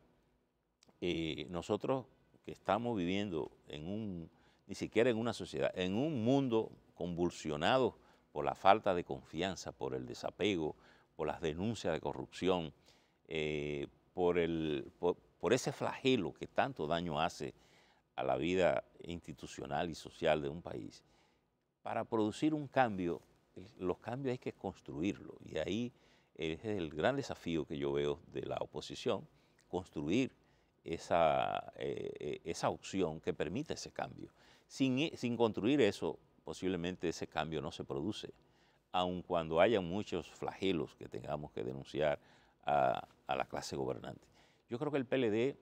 Speaker 4: nosotros que estamos viviendo ni siquiera en una sociedad, en un mundo convulsionado por la falta de confianza, por el desapego, por las denuncias de corrupción, por ese flagelo que tanto daño hace a la vida institucional y social de un país. Para producir un cambio, los cambios hay que construirlos, y ahí es el gran desafío que yo veo de la oposición, construir esa opción que permita ese cambio. Sin construir eso, posiblemente ese cambio no se produce, aun cuando haya muchos flagelos que tengamos que denunciar a la clase gobernante. Yo creo que el PLD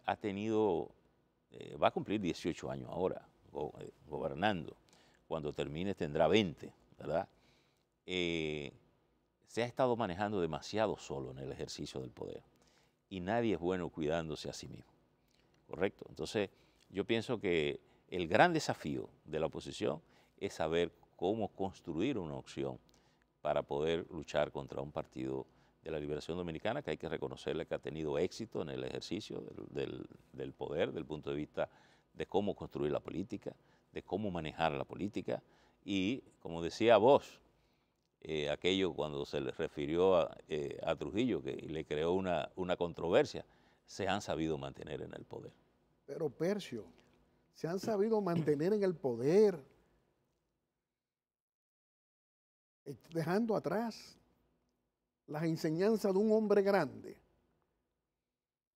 Speaker 4: ha tenido, va a cumplir 18 años ahora gobernando. Cuando termine tendrá 20, ¿verdad? Se ha estado manejando demasiado solo en el ejercicio del poder y nadie es bueno cuidándose a sí mismo, ¿correcto? Entonces, yo pienso que el gran desafío de la oposición es saber cómo construir una opción para poder luchar contra un partido de la Liberación Dominicana que hay que reconocerle que ha tenido éxito en el ejercicio del poder, desde el punto de vista de cómo construir la política, de cómo manejar la política, y como decía Bosch, aquello cuando se le refirió a Trujillo, que le creó una controversia, se han sabido mantener en el poder.
Speaker 2: Pero Percio, se han sabido mantener en el poder, dejando atrás las enseñanzas de un hombre grande,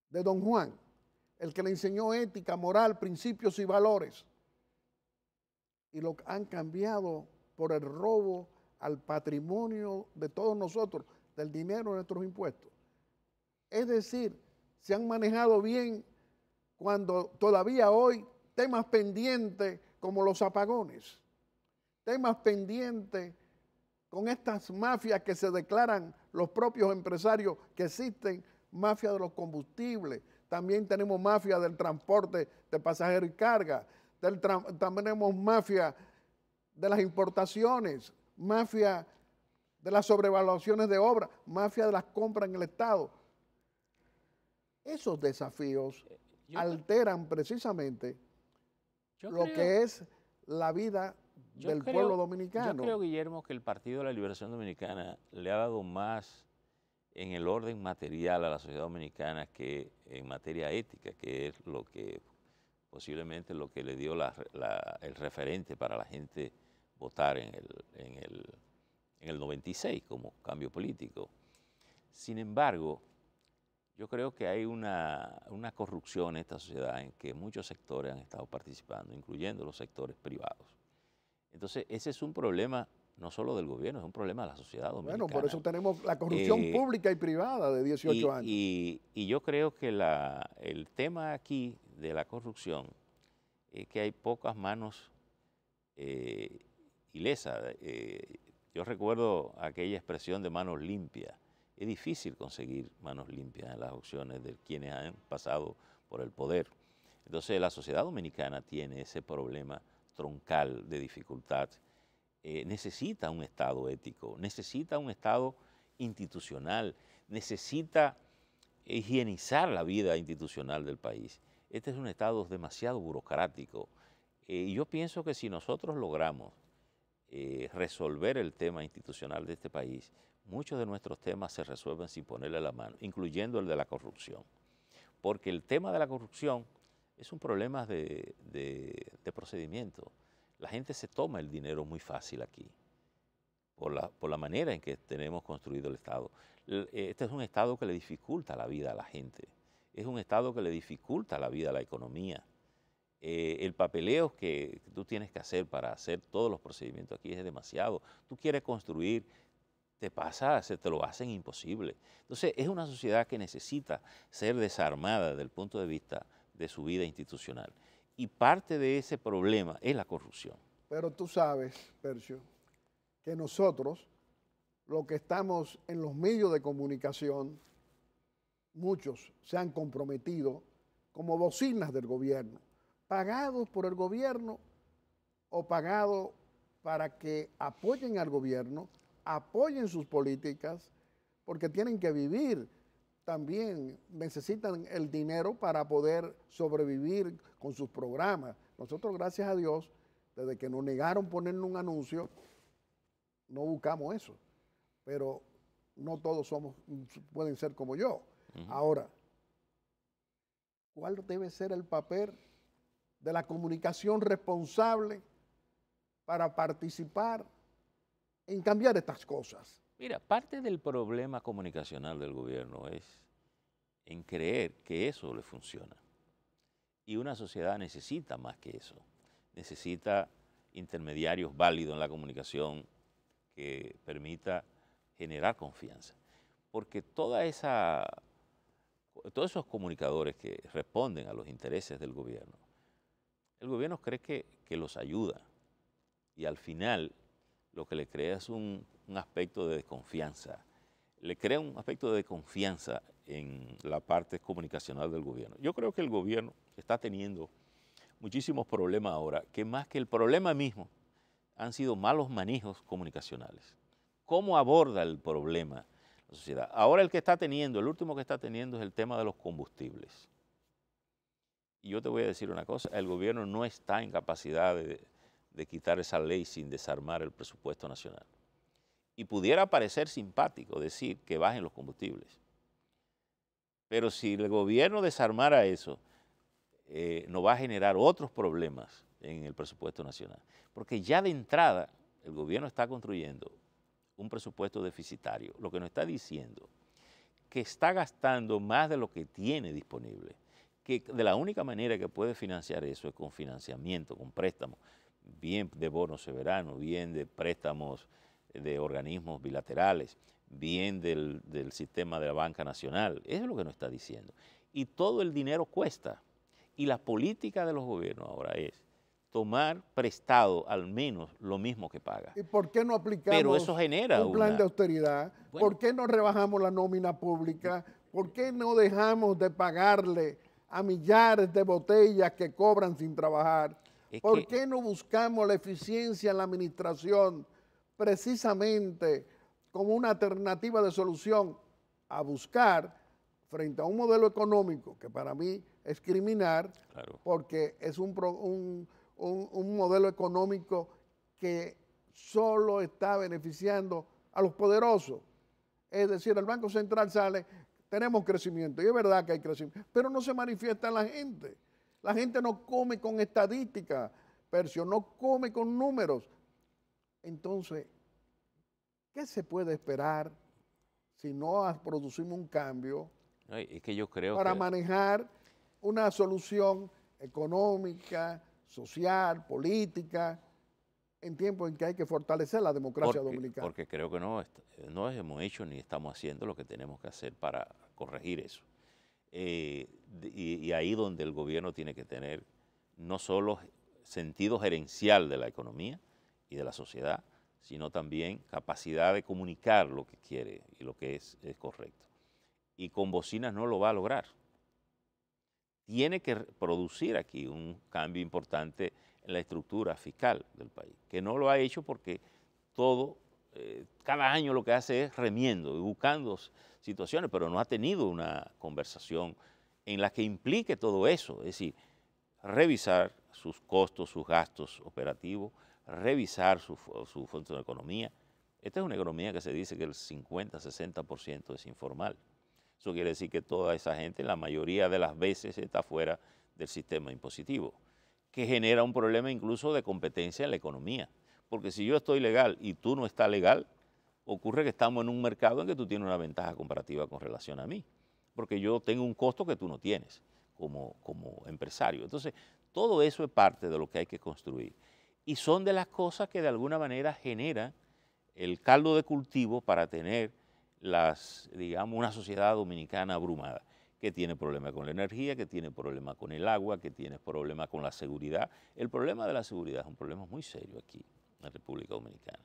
Speaker 2: de Don Juan, el que le enseñó ética, moral, principios y valores, y lo han cambiado por el robo al patrimonio de todos nosotros, del dinero de nuestros impuestos. Es decir, se han manejado bien cuando todavía hoy temas pendientes como los apagones, temas pendientes con estas mafias que se declaran los propios empresarios que existen, mafia de los combustibles, también tenemos mafia del transporte de pasajeros y carga, también tenemos mafia de las importaciones, mafia de las sobrevaluaciones de obra, mafia de las compras en el Estado. Esos desafíos alteran precisamente lo que es la vida del pueblo dominicano.
Speaker 4: Yo creo, Guillermo, que el Partido de la Liberación Dominicana le ha dado más en el orden material a la sociedad dominicana que en materia ética, que es lo que posiblemente lo que le dio el referente para la gente votar en el 96 como cambio político. Sin embargo, yo creo que hay una corrupción en esta sociedad en que muchos sectores han estado participando, incluyendo los sectores privados. Entonces, ese es un problema no solo del gobierno, es un problema de la sociedad dominicana.
Speaker 2: Bueno, por eso tenemos la corrupción pública y privada de 18 años.
Speaker 4: Y yo creo que el tema aquí de la corrupción es que hay pocas manos ilesas. Yo recuerdo aquella expresión de manos limpias. Es difícil conseguir manos limpias en las opciones de quienes han pasado por el poder. Entonces la sociedad dominicana tiene ese problema troncal de dificultad. Necesita un Estado ético, necesita un Estado institucional, necesita higienizar la vida institucional del país. Este es un Estado demasiado burocrático. Y yo pienso que si nosotros logramos resolver el tema institucional de este país, muchos de nuestros temas se resuelven sin ponerle la mano, incluyendo el de la corrupción. Porque el tema de la corrupción es un problema de procedimiento. La gente se toma el dinero muy fácil aquí, por la manera en que tenemos construido el Estado. Este es un Estado que le dificulta la vida a la gente. Es un Estado que le dificulta la vida a la economía. El papeleo que tú tienes que hacer para hacer todos los procedimientos aquí es demasiado. Tú quieres construir, te lo hacen imposible. Entonces, es una sociedad que necesita ser desarmada desde el punto de vista de su vida institucional. Y parte de ese problema es la corrupción.
Speaker 2: Pero tú sabes, Percio, que nosotros, los que estamos en los medios de comunicación, muchos se han comprometido como bocinas del gobierno, pagados por el gobierno o pagados para que apoyen al gobierno, apoyen sus políticas, porque tienen que vivir. También necesitan el dinero para poder sobrevivir con sus programas. Nosotros, gracias a Dios, desde que nos negaron ponerle un anuncio, no buscamos eso. Pero no todos pueden ser como yo. Ahora, ¿cuál debe ser el papel de la comunicación responsable para participar en cambiar estas cosas?
Speaker 4: Mira, parte del problema comunicacional del gobierno es en creer que eso le funciona. Y una sociedad necesita más que eso. Necesita intermediarios válidos en la comunicación que permita generar confianza. Porque todos esos comunicadores que responden a los intereses del gobierno, el gobierno cree que los ayuda. Y al final lo que le crea es un aspecto de desconfianza. Le crea un aspecto de desconfianza en la parte comunicacional del gobierno. Yo creo que el gobierno está teniendo muchísimos problemas ahora, que más que el problema mismo han sido malos manejos comunicacionales. ¿Cómo aborda el problema la sociedad? Ahora el último que está teniendo es el tema de los combustibles. Y yo te voy a decir una cosa, el gobierno no está en capacidad de quitar esa ley sin desarmar el presupuesto nacional. Y pudiera parecer simpático decir que bajen los combustibles. Pero si el gobierno desarmara eso, nos va a generar otros problemas en el presupuesto nacional. Porque ya de entrada el gobierno está construyendo un presupuesto deficitario, lo que nos está diciendo que está gastando más de lo que tiene disponible, que de la única manera que puede financiar eso es con financiamiento, con préstamos, bien de bonos soberanos, bien de préstamos de organismos bilaterales, bien del sistema de la banca nacional. Eso es lo que nos está diciendo. Y todo el dinero cuesta. Y la política de los gobiernos ahora es tomar prestado al menos lo mismo que paga.
Speaker 2: ¿Y por qué no aplicamos
Speaker 4: Pero eso genera
Speaker 2: un plan de austeridad? Bueno, ¿por qué no rebajamos la nómina pública? ¿Por qué no dejamos de pagarle a millares de botellas que cobran sin trabajar? ¿Por qué no buscamos la eficiencia en la administración precisamente como una alternativa de solución a buscar frente a un modelo económico que para mí es criminal, claro, porque es un modelo económico que solo está beneficiando a los poderosos? Es decir, el Banco Central sale, tenemos crecimiento, y es verdad que hay crecimiento, pero no se manifiesta en la gente. La gente no come con estadística, Percio, no come con números. Entonces, ¿qué se puede esperar si no producimos un cambio
Speaker 4: es que yo creo
Speaker 2: para manejar una solución económica, social, política, en tiempos en que hay que fortalecer la democracia dominicana?
Speaker 4: Porque creo que no hemos hecho ni estamos haciendo lo que tenemos que hacer para corregir eso. Y ahí donde el gobierno tiene que tener no solo sentido gerencial de la economía y de la sociedad, sino también capacidad de comunicar lo que quiere y lo que es correcto. Y con bocinas no lo va a lograr. Tiene que producir aquí un cambio importante en la estructura fiscal del país, que no lo ha hecho porque cada año lo que hace es remiendo y buscando situaciones, pero no ha tenido una conversación en la que implique todo eso, es decir, revisar sus costos, sus gastos operativos, revisar su fuente de economía. Esta es una economía que se dice que el 50-60% es informal. Eso quiere decir que toda esa gente, la mayoría de las veces, está fuera del sistema impositivo, que genera un problema incluso de competencia en la economía. Porque si yo estoy legal y tú no estás legal, ocurre que estamos en un mercado en que tú tienes una ventaja comparativa con relación a mí, porque yo tengo un costo que tú no tienes como empresario. Entonces, todo eso es parte de lo que hay que construir. Y son de las cosas que de alguna manera generan el caldo de cultivo para tener digamos, una sociedad dominicana abrumada, que tiene problemas con la energía, que tiene problemas con el agua, que tiene problemas con la seguridad. El problema de la seguridad es un problema muy serio aquí en la República Dominicana.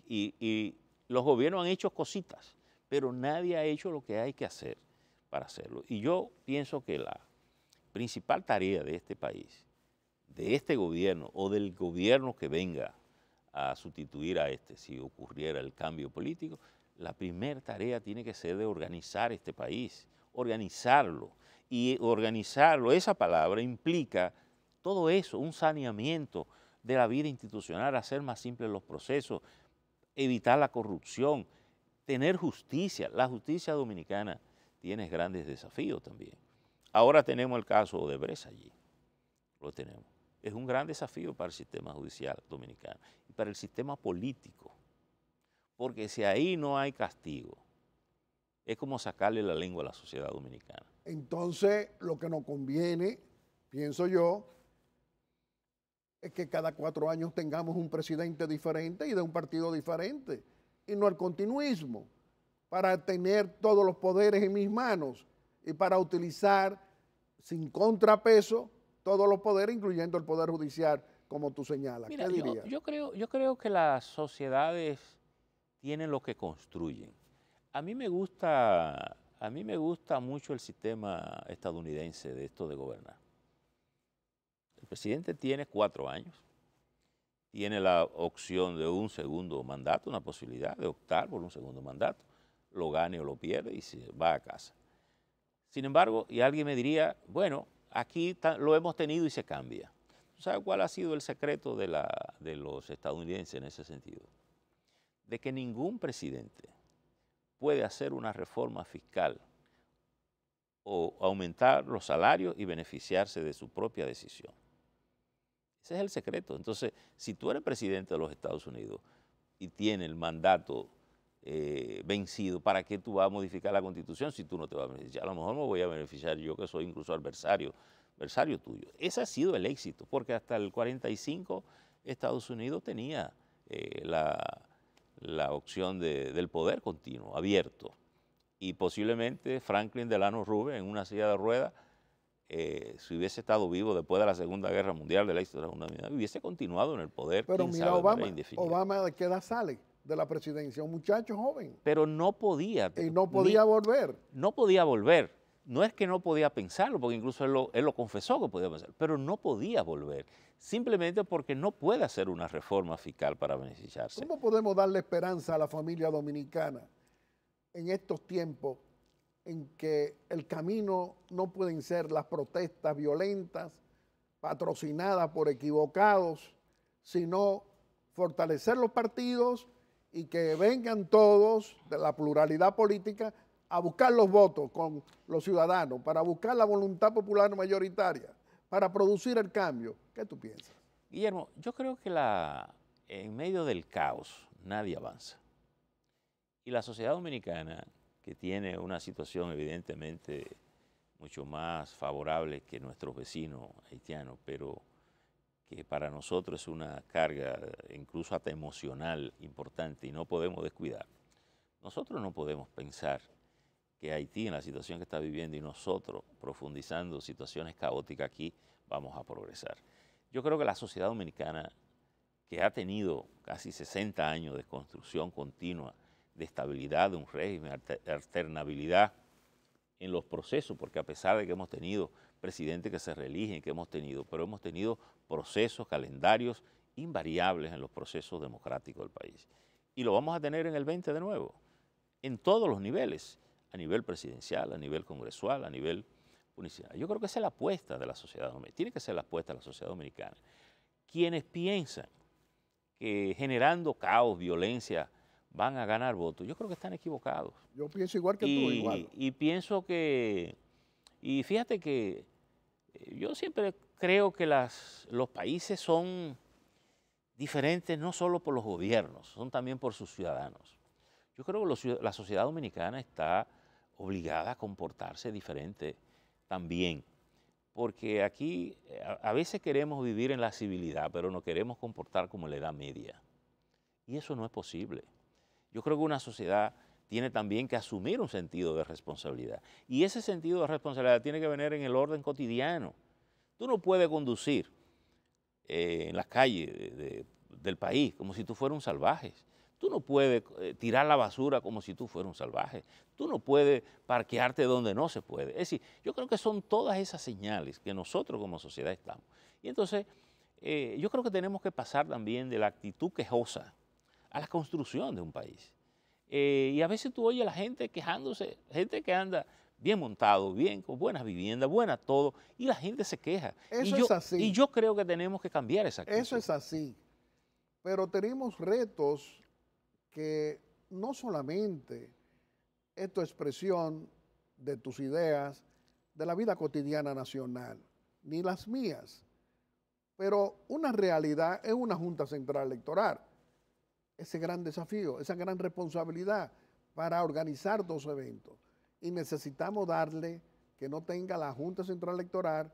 Speaker 4: Y los gobiernos han hecho cositas, pero nadie ha hecho lo que hay que hacer para hacerlo. Y yo pienso que la principal tarea de este país, de este gobierno o del gobierno que venga a sustituir a este si ocurriera el cambio político, la primera tarea tiene que ser de organizar este país, organizarlo. Y organizarlo, esa palabra implica todo eso, un saneamiento de la vida institucional, hacer más simples los procesos, evitar la corrupción, tener justicia. La justicia dominicana tiene grandes desafíos también. Ahora tenemos el caso de Odebrecht allí, lo tenemos. Es un gran desafío para el sistema judicial dominicano y para el sistema político, porque si ahí no hay castigo, es como sacarle la lengua a la sociedad dominicana.
Speaker 2: Entonces, lo que nos conviene, pienso yo, es que cada 4 años tengamos un presidente diferente y de un partido diferente, y no el continuismo, para tener todos los poderes en mis manos y para utilizar sin contrapeso todos los poderes, incluyendo el Poder Judicial, como tú señalas.
Speaker 4: Mira,
Speaker 2: ¿qué dirías?
Speaker 4: yo creo que las sociedades tienen lo que construyen. A mí me gusta mucho el sistema estadounidense de esto de gobernar. El presidente tiene 4 años, tiene la opción de un segundo mandato, una posibilidad de optar por un segundo mandato, lo gane o lo pierde y se va a casa. Sin embargo, y alguien me diría, bueno, aquí lo hemos tenido y se cambia. ¿Sabes cuál ha sido el secreto de los estadounidenses en ese sentido? De que ningún presidente puede hacer una reforma fiscal o aumentar los salarios y beneficiarse de su propia decisión. Ese es el secreto. Entonces, si tú eres presidente de los Estados Unidos y tienes el mandato vencido, ¿para qué tú vas a modificar la Constitución si tú no te vas a beneficiar? A lo mejor me voy a beneficiar yo, que soy incluso adversario tuyo. Ese ha sido el éxito, porque hasta el 45 Estados Unidos tenía la opción del poder continuo, abierto. Y posiblemente Franklin Delano Roosevelt en una silla de ruedas, si hubiese estado vivo después de la Segunda Guerra Mundial, de la historia de la Segunda Guerra Mundial, hubiese continuado en el poder.
Speaker 2: Pero mira, Obama ¿de qué edad sale de la presidencia? Un muchacho joven.
Speaker 4: Pero no podía.
Speaker 2: Y no podía volver.
Speaker 4: No podía volver. No es que no podía pensarlo, porque incluso él lo confesó que podía pensar, pero no podía volver, simplemente porque no puede hacer una reforma fiscal para beneficiarse.
Speaker 2: ¿Cómo podemos darle esperanza a la familia dominicana en estos tiempos en que el camino no pueden ser las protestas violentas, patrocinadas por equivocados, sino fortalecer los partidos y que vengan todos de la pluralidad política a buscar los votos con los ciudadanos, para buscar la voluntad popular mayoritaria, para producir el cambio? ¿Qué tú piensas?
Speaker 4: Guillermo, yo creo que en medio del caos nadie avanza. Y la sociedad dominicana, que tiene una situación evidentemente mucho más favorable que nuestros vecinos haitianos, pero que para nosotros es una carga incluso hasta emocional importante y no podemos descuidar. Nosotros no podemos pensar que Haití, en la situación que está viviendo, y nosotros profundizando situaciones caóticas aquí, vamos a progresar. Yo creo que la sociedad dominicana, que ha tenido casi 60 años de construcción continua, de estabilidad de un régimen, alternabilidad en los procesos, porque a pesar de que hemos tenido presidentes que se reeligen, pero hemos tenido procesos, calendarios invariables en los procesos democráticos del país. Y lo vamos a tener en el 20 de nuevo, en todos los niveles, a nivel presidencial, a nivel congresual, a nivel municipal. Yo creo que esa es la apuesta de la sociedad dominicana, tiene que ser la apuesta de la sociedad dominicana. Quienes piensan que generando caos, violencia, van a ganar votos, yo creo que están equivocados.
Speaker 2: Yo pienso igual que tú, igual.
Speaker 4: Y pienso que, y fíjate que yo siempre creo que los países son diferentes no solo por los gobiernos, son también por sus ciudadanos. Yo creo que la sociedad dominicana está obligada a comportarse diferente también, porque aquí a veces queremos vivir en la civilidad, pero no queremos comportar como en la Edad Media. Y eso no es posible. Yo creo que una sociedad tiene también que asumir un sentido de responsabilidad. Y ese sentido de responsabilidad tiene que venir en el orden cotidiano. Tú no puedes conducir en las calles del país como si tú fueras un salvaje. Tú no puedes tirar la basura como si tú fueras un salvaje. Tú no puedes parquearte donde no se puede. Es decir, yo creo que son todas esas señales que nosotros como sociedad estamos. Y entonces yo creo que tenemos que pasar también de la actitud quejosa a la construcción de un país. Y a veces tú oyes a la gente quejándose, gente que anda bien montado, bien, con buenas viviendas, buena todo, y la gente se queja.
Speaker 2: Eso es así.
Speaker 4: Y yo creo que tenemos que cambiar esa actitud.
Speaker 2: Eso es así. Pero tenemos retos que no solamente es tu expresión de tus ideas, de la vida cotidiana nacional, ni las mías, pero una realidad es una Junta Central Electoral. Ese gran desafío, esa gran responsabilidad para organizar dos eventos. Y necesitamos darle que no tenga la Junta Central Electoral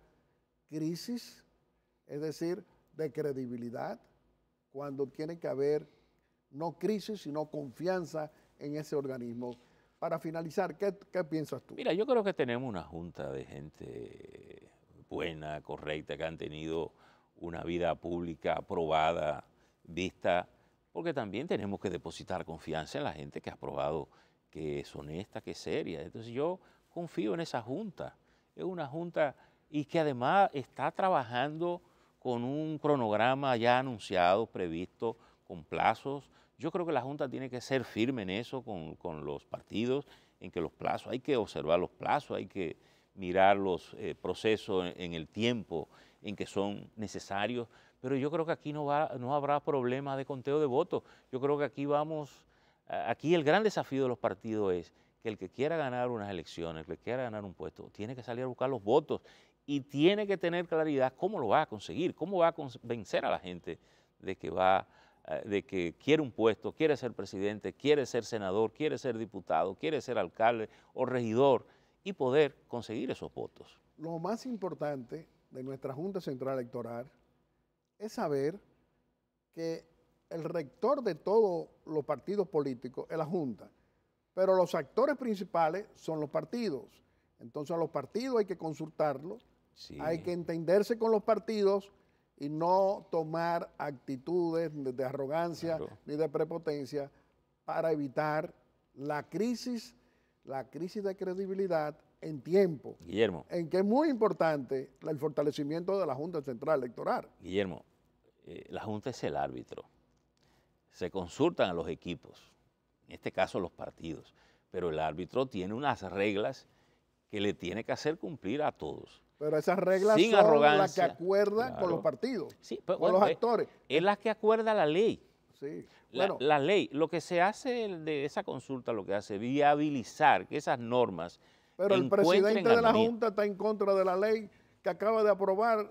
Speaker 2: crisis, es decir, de credibilidad, cuando tiene que haber no crisis, sino confianza en ese organismo. Para finalizar, ¿qué piensas tú?
Speaker 4: Mira, yo creo que tenemos una junta de gente buena, correcta, que han tenido una vida pública aprobada, vista, porque también tenemos que depositar confianza en la gente que ha probado que es honesta, que es seria. Entonces yo confío en esa junta. Es una junta y que además está trabajando con un cronograma ya anunciado, previsto, con plazos. Yo creo que la Junta tiene que ser firme en eso con los partidos, en que los plazos, hay que observar los plazos, hay que mirar los procesos en el tiempo en que son necesarios, pero yo creo que aquí no habrá problema de conteo de votos. Yo creo que aquí el gran desafío de los partidos es que el que quiera ganar unas elecciones, el que quiera ganar un puesto, tiene que salir a buscar los votos y tiene que tener claridad cómo lo va a conseguir, cómo va a convencer a la gente de que quiere un puesto, quiere ser presidente, quiere ser senador, quiere ser diputado, quiere ser alcalde o regidor y poder conseguir esos votos.
Speaker 2: Lo más importante de nuestra Junta Central Electoral es saber que el rector de todos los partidos políticos es la Junta, pero los actores principales son los partidos. Entonces a los partidos hay que consultarlos, sí, hay que entenderse con los partidos y no tomar actitudes de arrogancia, claro, ni de prepotencia para evitar la crisis de credibilidad en tiempo.
Speaker 4: Guillermo.
Speaker 2: En que es muy importante el fortalecimiento de la Junta Central Electoral.
Speaker 4: Guillermo, la Junta es el árbitro. Se consultan a los equipos, en este caso los partidos, pero el árbitro tiene unas reglas que le tiene que hacer cumplir a todos.
Speaker 2: Pero esas reglas
Speaker 4: sin
Speaker 2: son
Speaker 4: arrogancia,
Speaker 2: las que acuerda, claro, con los partidos, sí, pero, con los actores.
Speaker 4: Es la que acuerda la ley.
Speaker 2: Sí.
Speaker 4: La ley, lo que se hace de esa consulta, lo que hace es viabilizar que esas normas.
Speaker 2: Pero el presidente de la Junta está en contra de la ley que acaba de aprobar,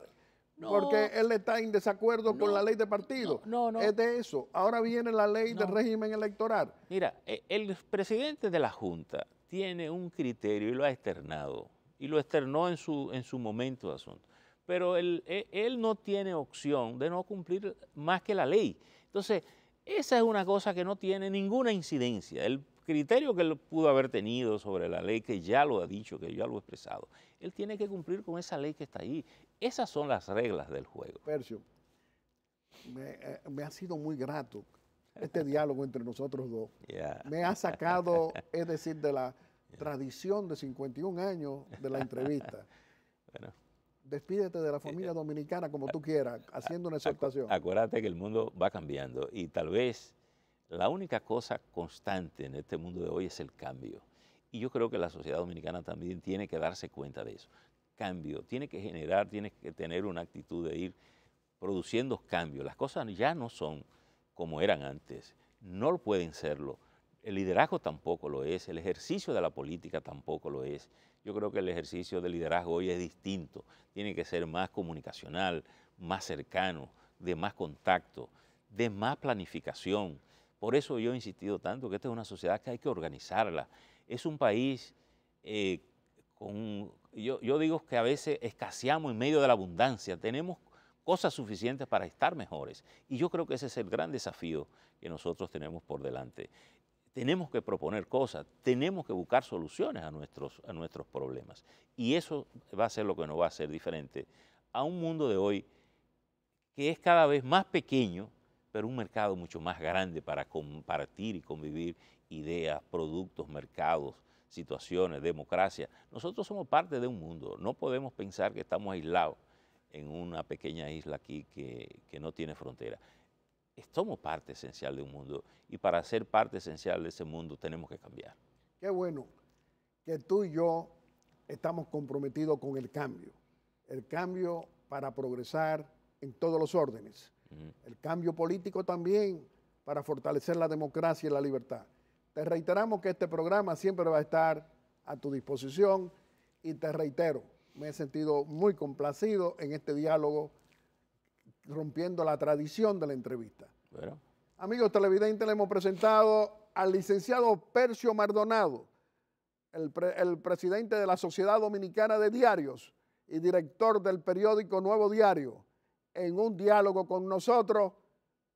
Speaker 2: porque él está en desacuerdo con la ley de partido.
Speaker 4: No.
Speaker 2: Es de eso. Ahora viene la ley del régimen electoral.
Speaker 4: Mira, el presidente de la Junta tiene un criterio y lo ha externado. Y lo externó en su momento de asunto. Pero él no tiene opción de no cumplir más que la ley. Entonces, esa es una cosa que no tiene ninguna incidencia. El criterio que él pudo haber tenido sobre la ley, que ya lo ha dicho, que ya lo ha expresado, él tiene que cumplir con esa ley que está ahí. Esas son las reglas del juego.
Speaker 2: Percio, me ha sido muy grato este diálogo entre nosotros dos.
Speaker 4: Yeah.
Speaker 2: Me ha sacado, es decir, de la tradición de 51 años de la entrevista.
Speaker 4: Bueno,
Speaker 2: despídete de la familia dominicana como tú quieras, haciendo una exhortación.
Speaker 4: Acuérdate que el mundo va cambiando y tal vez la única cosa constante en este mundo de hoy es el cambio. Y yo creo que la sociedad dominicana también tiene que darse cuenta de eso. Cambio, tiene que generar, tiene que tener una actitud de ir produciendo cambios. Las cosas ya no son como eran antes, no pueden serlo. El liderazgo tampoco lo es, el ejercicio de la política tampoco lo es. Yo creo que el ejercicio del liderazgo hoy es distinto, tiene que ser más comunicacional, más cercano, de más contacto, de más planificación. Por eso yo he insistido tanto que esta es una sociedad que hay que organizarla. Es un país yo digo que a veces escaseamos en medio de la abundancia, tenemos cosas suficientes para estar mejores. Y yo creo que ese es el gran desafío que nosotros tenemos por delante. Tenemos que proponer cosas, tenemos que buscar soluciones a nuestros problemas. Y eso va a ser lo que nos va a hacer diferente a un mundo de hoy que es cada vez más pequeño, pero un mercado mucho más grande para compartir y convivir ideas, productos, mercados, situaciones, democracia. Nosotros somos parte de un mundo, no podemos pensar que estamos aislados en una pequeña isla aquí que no tiene frontera. Somos parte esencial de un mundo y para ser parte esencial de ese mundo tenemos que cambiar.
Speaker 2: Qué bueno que tú y yo estamos comprometidos con el cambio para progresar en todos los órdenes, el cambio político también para fortalecer la democracia y la libertad. Te reiteramos que este programa siempre va a estar a tu disposición y te reitero, me he sentido muy complacido en este diálogo rompiendo la tradición de la entrevista.
Speaker 4: Bueno.
Speaker 2: Amigos televidentes, le hemos presentado al licenciado Percio Maldonado, el presidente de la Sociedad Dominicana de Diarios y director del periódico Nuevo Diario, en un diálogo con nosotros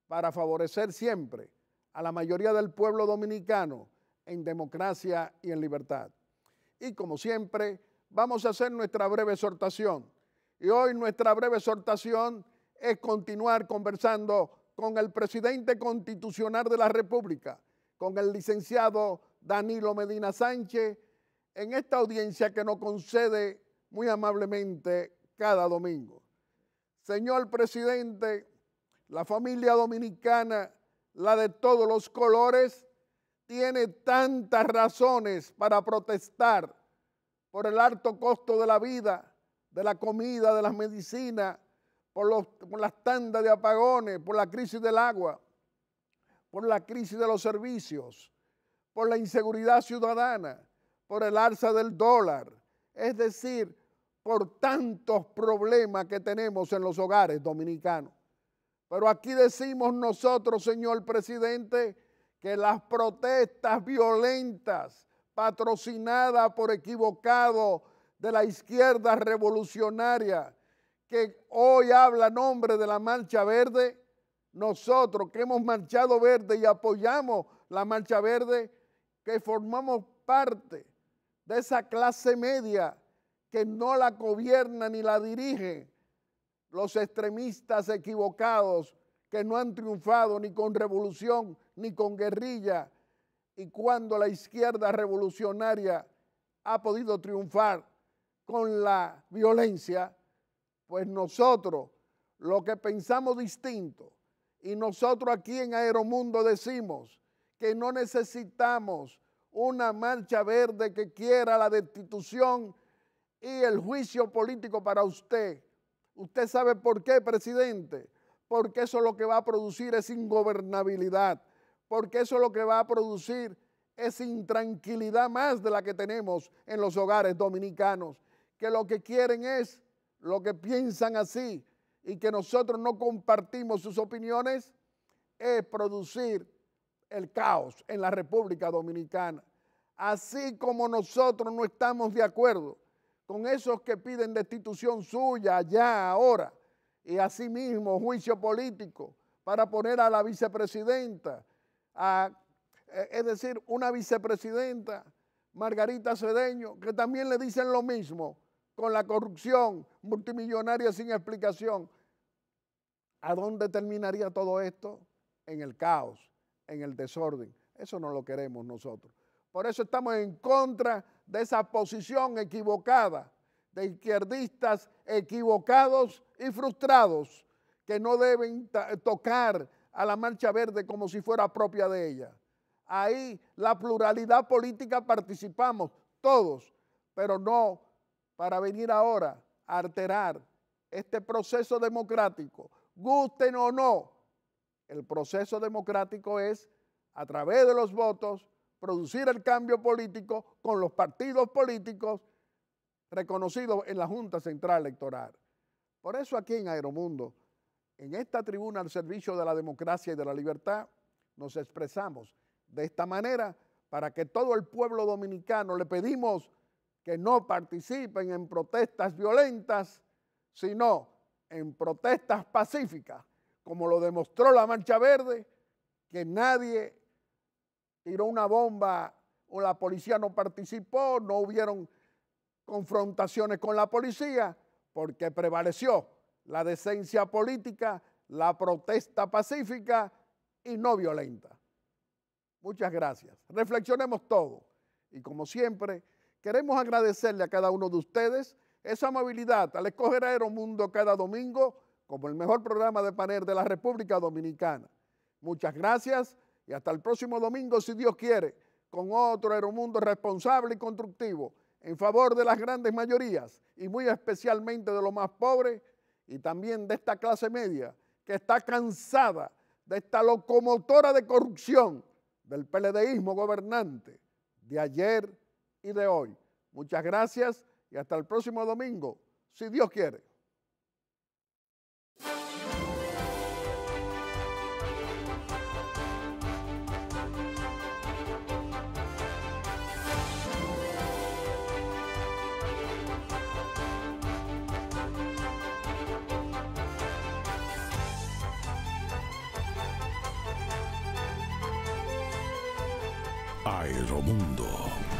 Speaker 2: para favorecer siempre a la mayoría del pueblo dominicano en democracia y en libertad. Y como siempre, vamos a hacer nuestra breve exhortación. Y hoy nuestra breve exhortación es continuar conversando con el presidente constitucional de la República, con el licenciado Danilo Medina Sánchez, en esta audiencia que nos concede muy amablemente cada domingo. Señor presidente, la familia dominicana, la de todos los colores, tiene tantas razones para protestar por el alto costo de la vida, de la comida, de las medicinas, por las tandas de apagones, por la crisis del agua, por la crisis de los servicios, por la inseguridad ciudadana, por el alza del dólar, es decir, por tantos problemas que tenemos en los hogares dominicanos. Pero aquí decimos nosotros, señor presidente, que las protestas violentas, patrocinadas por equivocados de la izquierda revolucionaria, que hoy habla a nombre de la Marcha Verde, nosotros que hemos marchado verde y apoyamos la Marcha Verde, que formamos parte de esa clase media que no la gobierna ni la dirige los extremistas equivocados que no han triunfado ni con revolución ni con guerrilla, y cuando la izquierda revolucionaria ha podido triunfar con la violencia, pues nosotros, lo que pensamos distinto, y nosotros aquí en Aeromundo decimos que no necesitamos una marcha verde que quiera la destitución y el juicio político para usted. ¿Usted sabe por qué, presidente? Porque eso lo que va a producir es ingobernabilidad, porque eso lo que va a producir es intranquilidad más de la que tenemos en los hogares dominicanos, que lo que quieren es, lo que piensan así y que nosotros no compartimos sus opiniones, es producir el caos en la República Dominicana. Así como nosotros no estamos de acuerdo con esos que piden destitución suya ya, ahora, y asimismo juicio político para poner a la vicepresidenta, es decir, una vicepresidenta, Margarita Cedeño, que también le dicen lo mismo con la corrupción multimillonaria sin explicación. ¿A dónde terminaría todo esto? En el caos, en el desorden. Eso no lo queremos nosotros. Por eso estamos en contra de esa posición equivocada de izquierdistas equivocados y frustrados que no deben tocar a la Marcha Verde como si fuera propia de ella. Ahí la pluralidad política participamos todos, pero no para venir ahora a alterar este proceso democrático, gusten o no. El proceso democrático es, a través de los votos, producir el cambio político con los partidos políticos reconocidos en la Junta Central Electoral. Por eso aquí en Aeromundo, en esta tribuna al servicio de la democracia y de la libertad, nos expresamos de esta manera para que todo el pueblo dominicano le pedimos que no participen en protestas violentas, sino en protestas pacíficas, como lo demostró la Marcha Verde, que nadie tiró una bomba o la policía no participó, no hubieron confrontaciones con la policía, porque prevaleció la decencia política, la protesta pacífica y no violenta. Muchas gracias. Reflexionemos todo. Y como siempre, queremos agradecerle a cada uno de ustedes esa amabilidad al escoger Aeromundo cada domingo como el mejor programa de panel de la República Dominicana. Muchas gracias y hasta el próximo domingo, si Dios quiere, con otro Aeromundo responsable y constructivo en favor de las grandes mayorías y muy especialmente de los más pobres y también de esta clase media que está cansada de esta locomotora de corrupción del PLDismo gobernante de ayer y de hoy. Muchas gracias y hasta el próximo domingo, si Dios quiere.
Speaker 1: Aeromundo.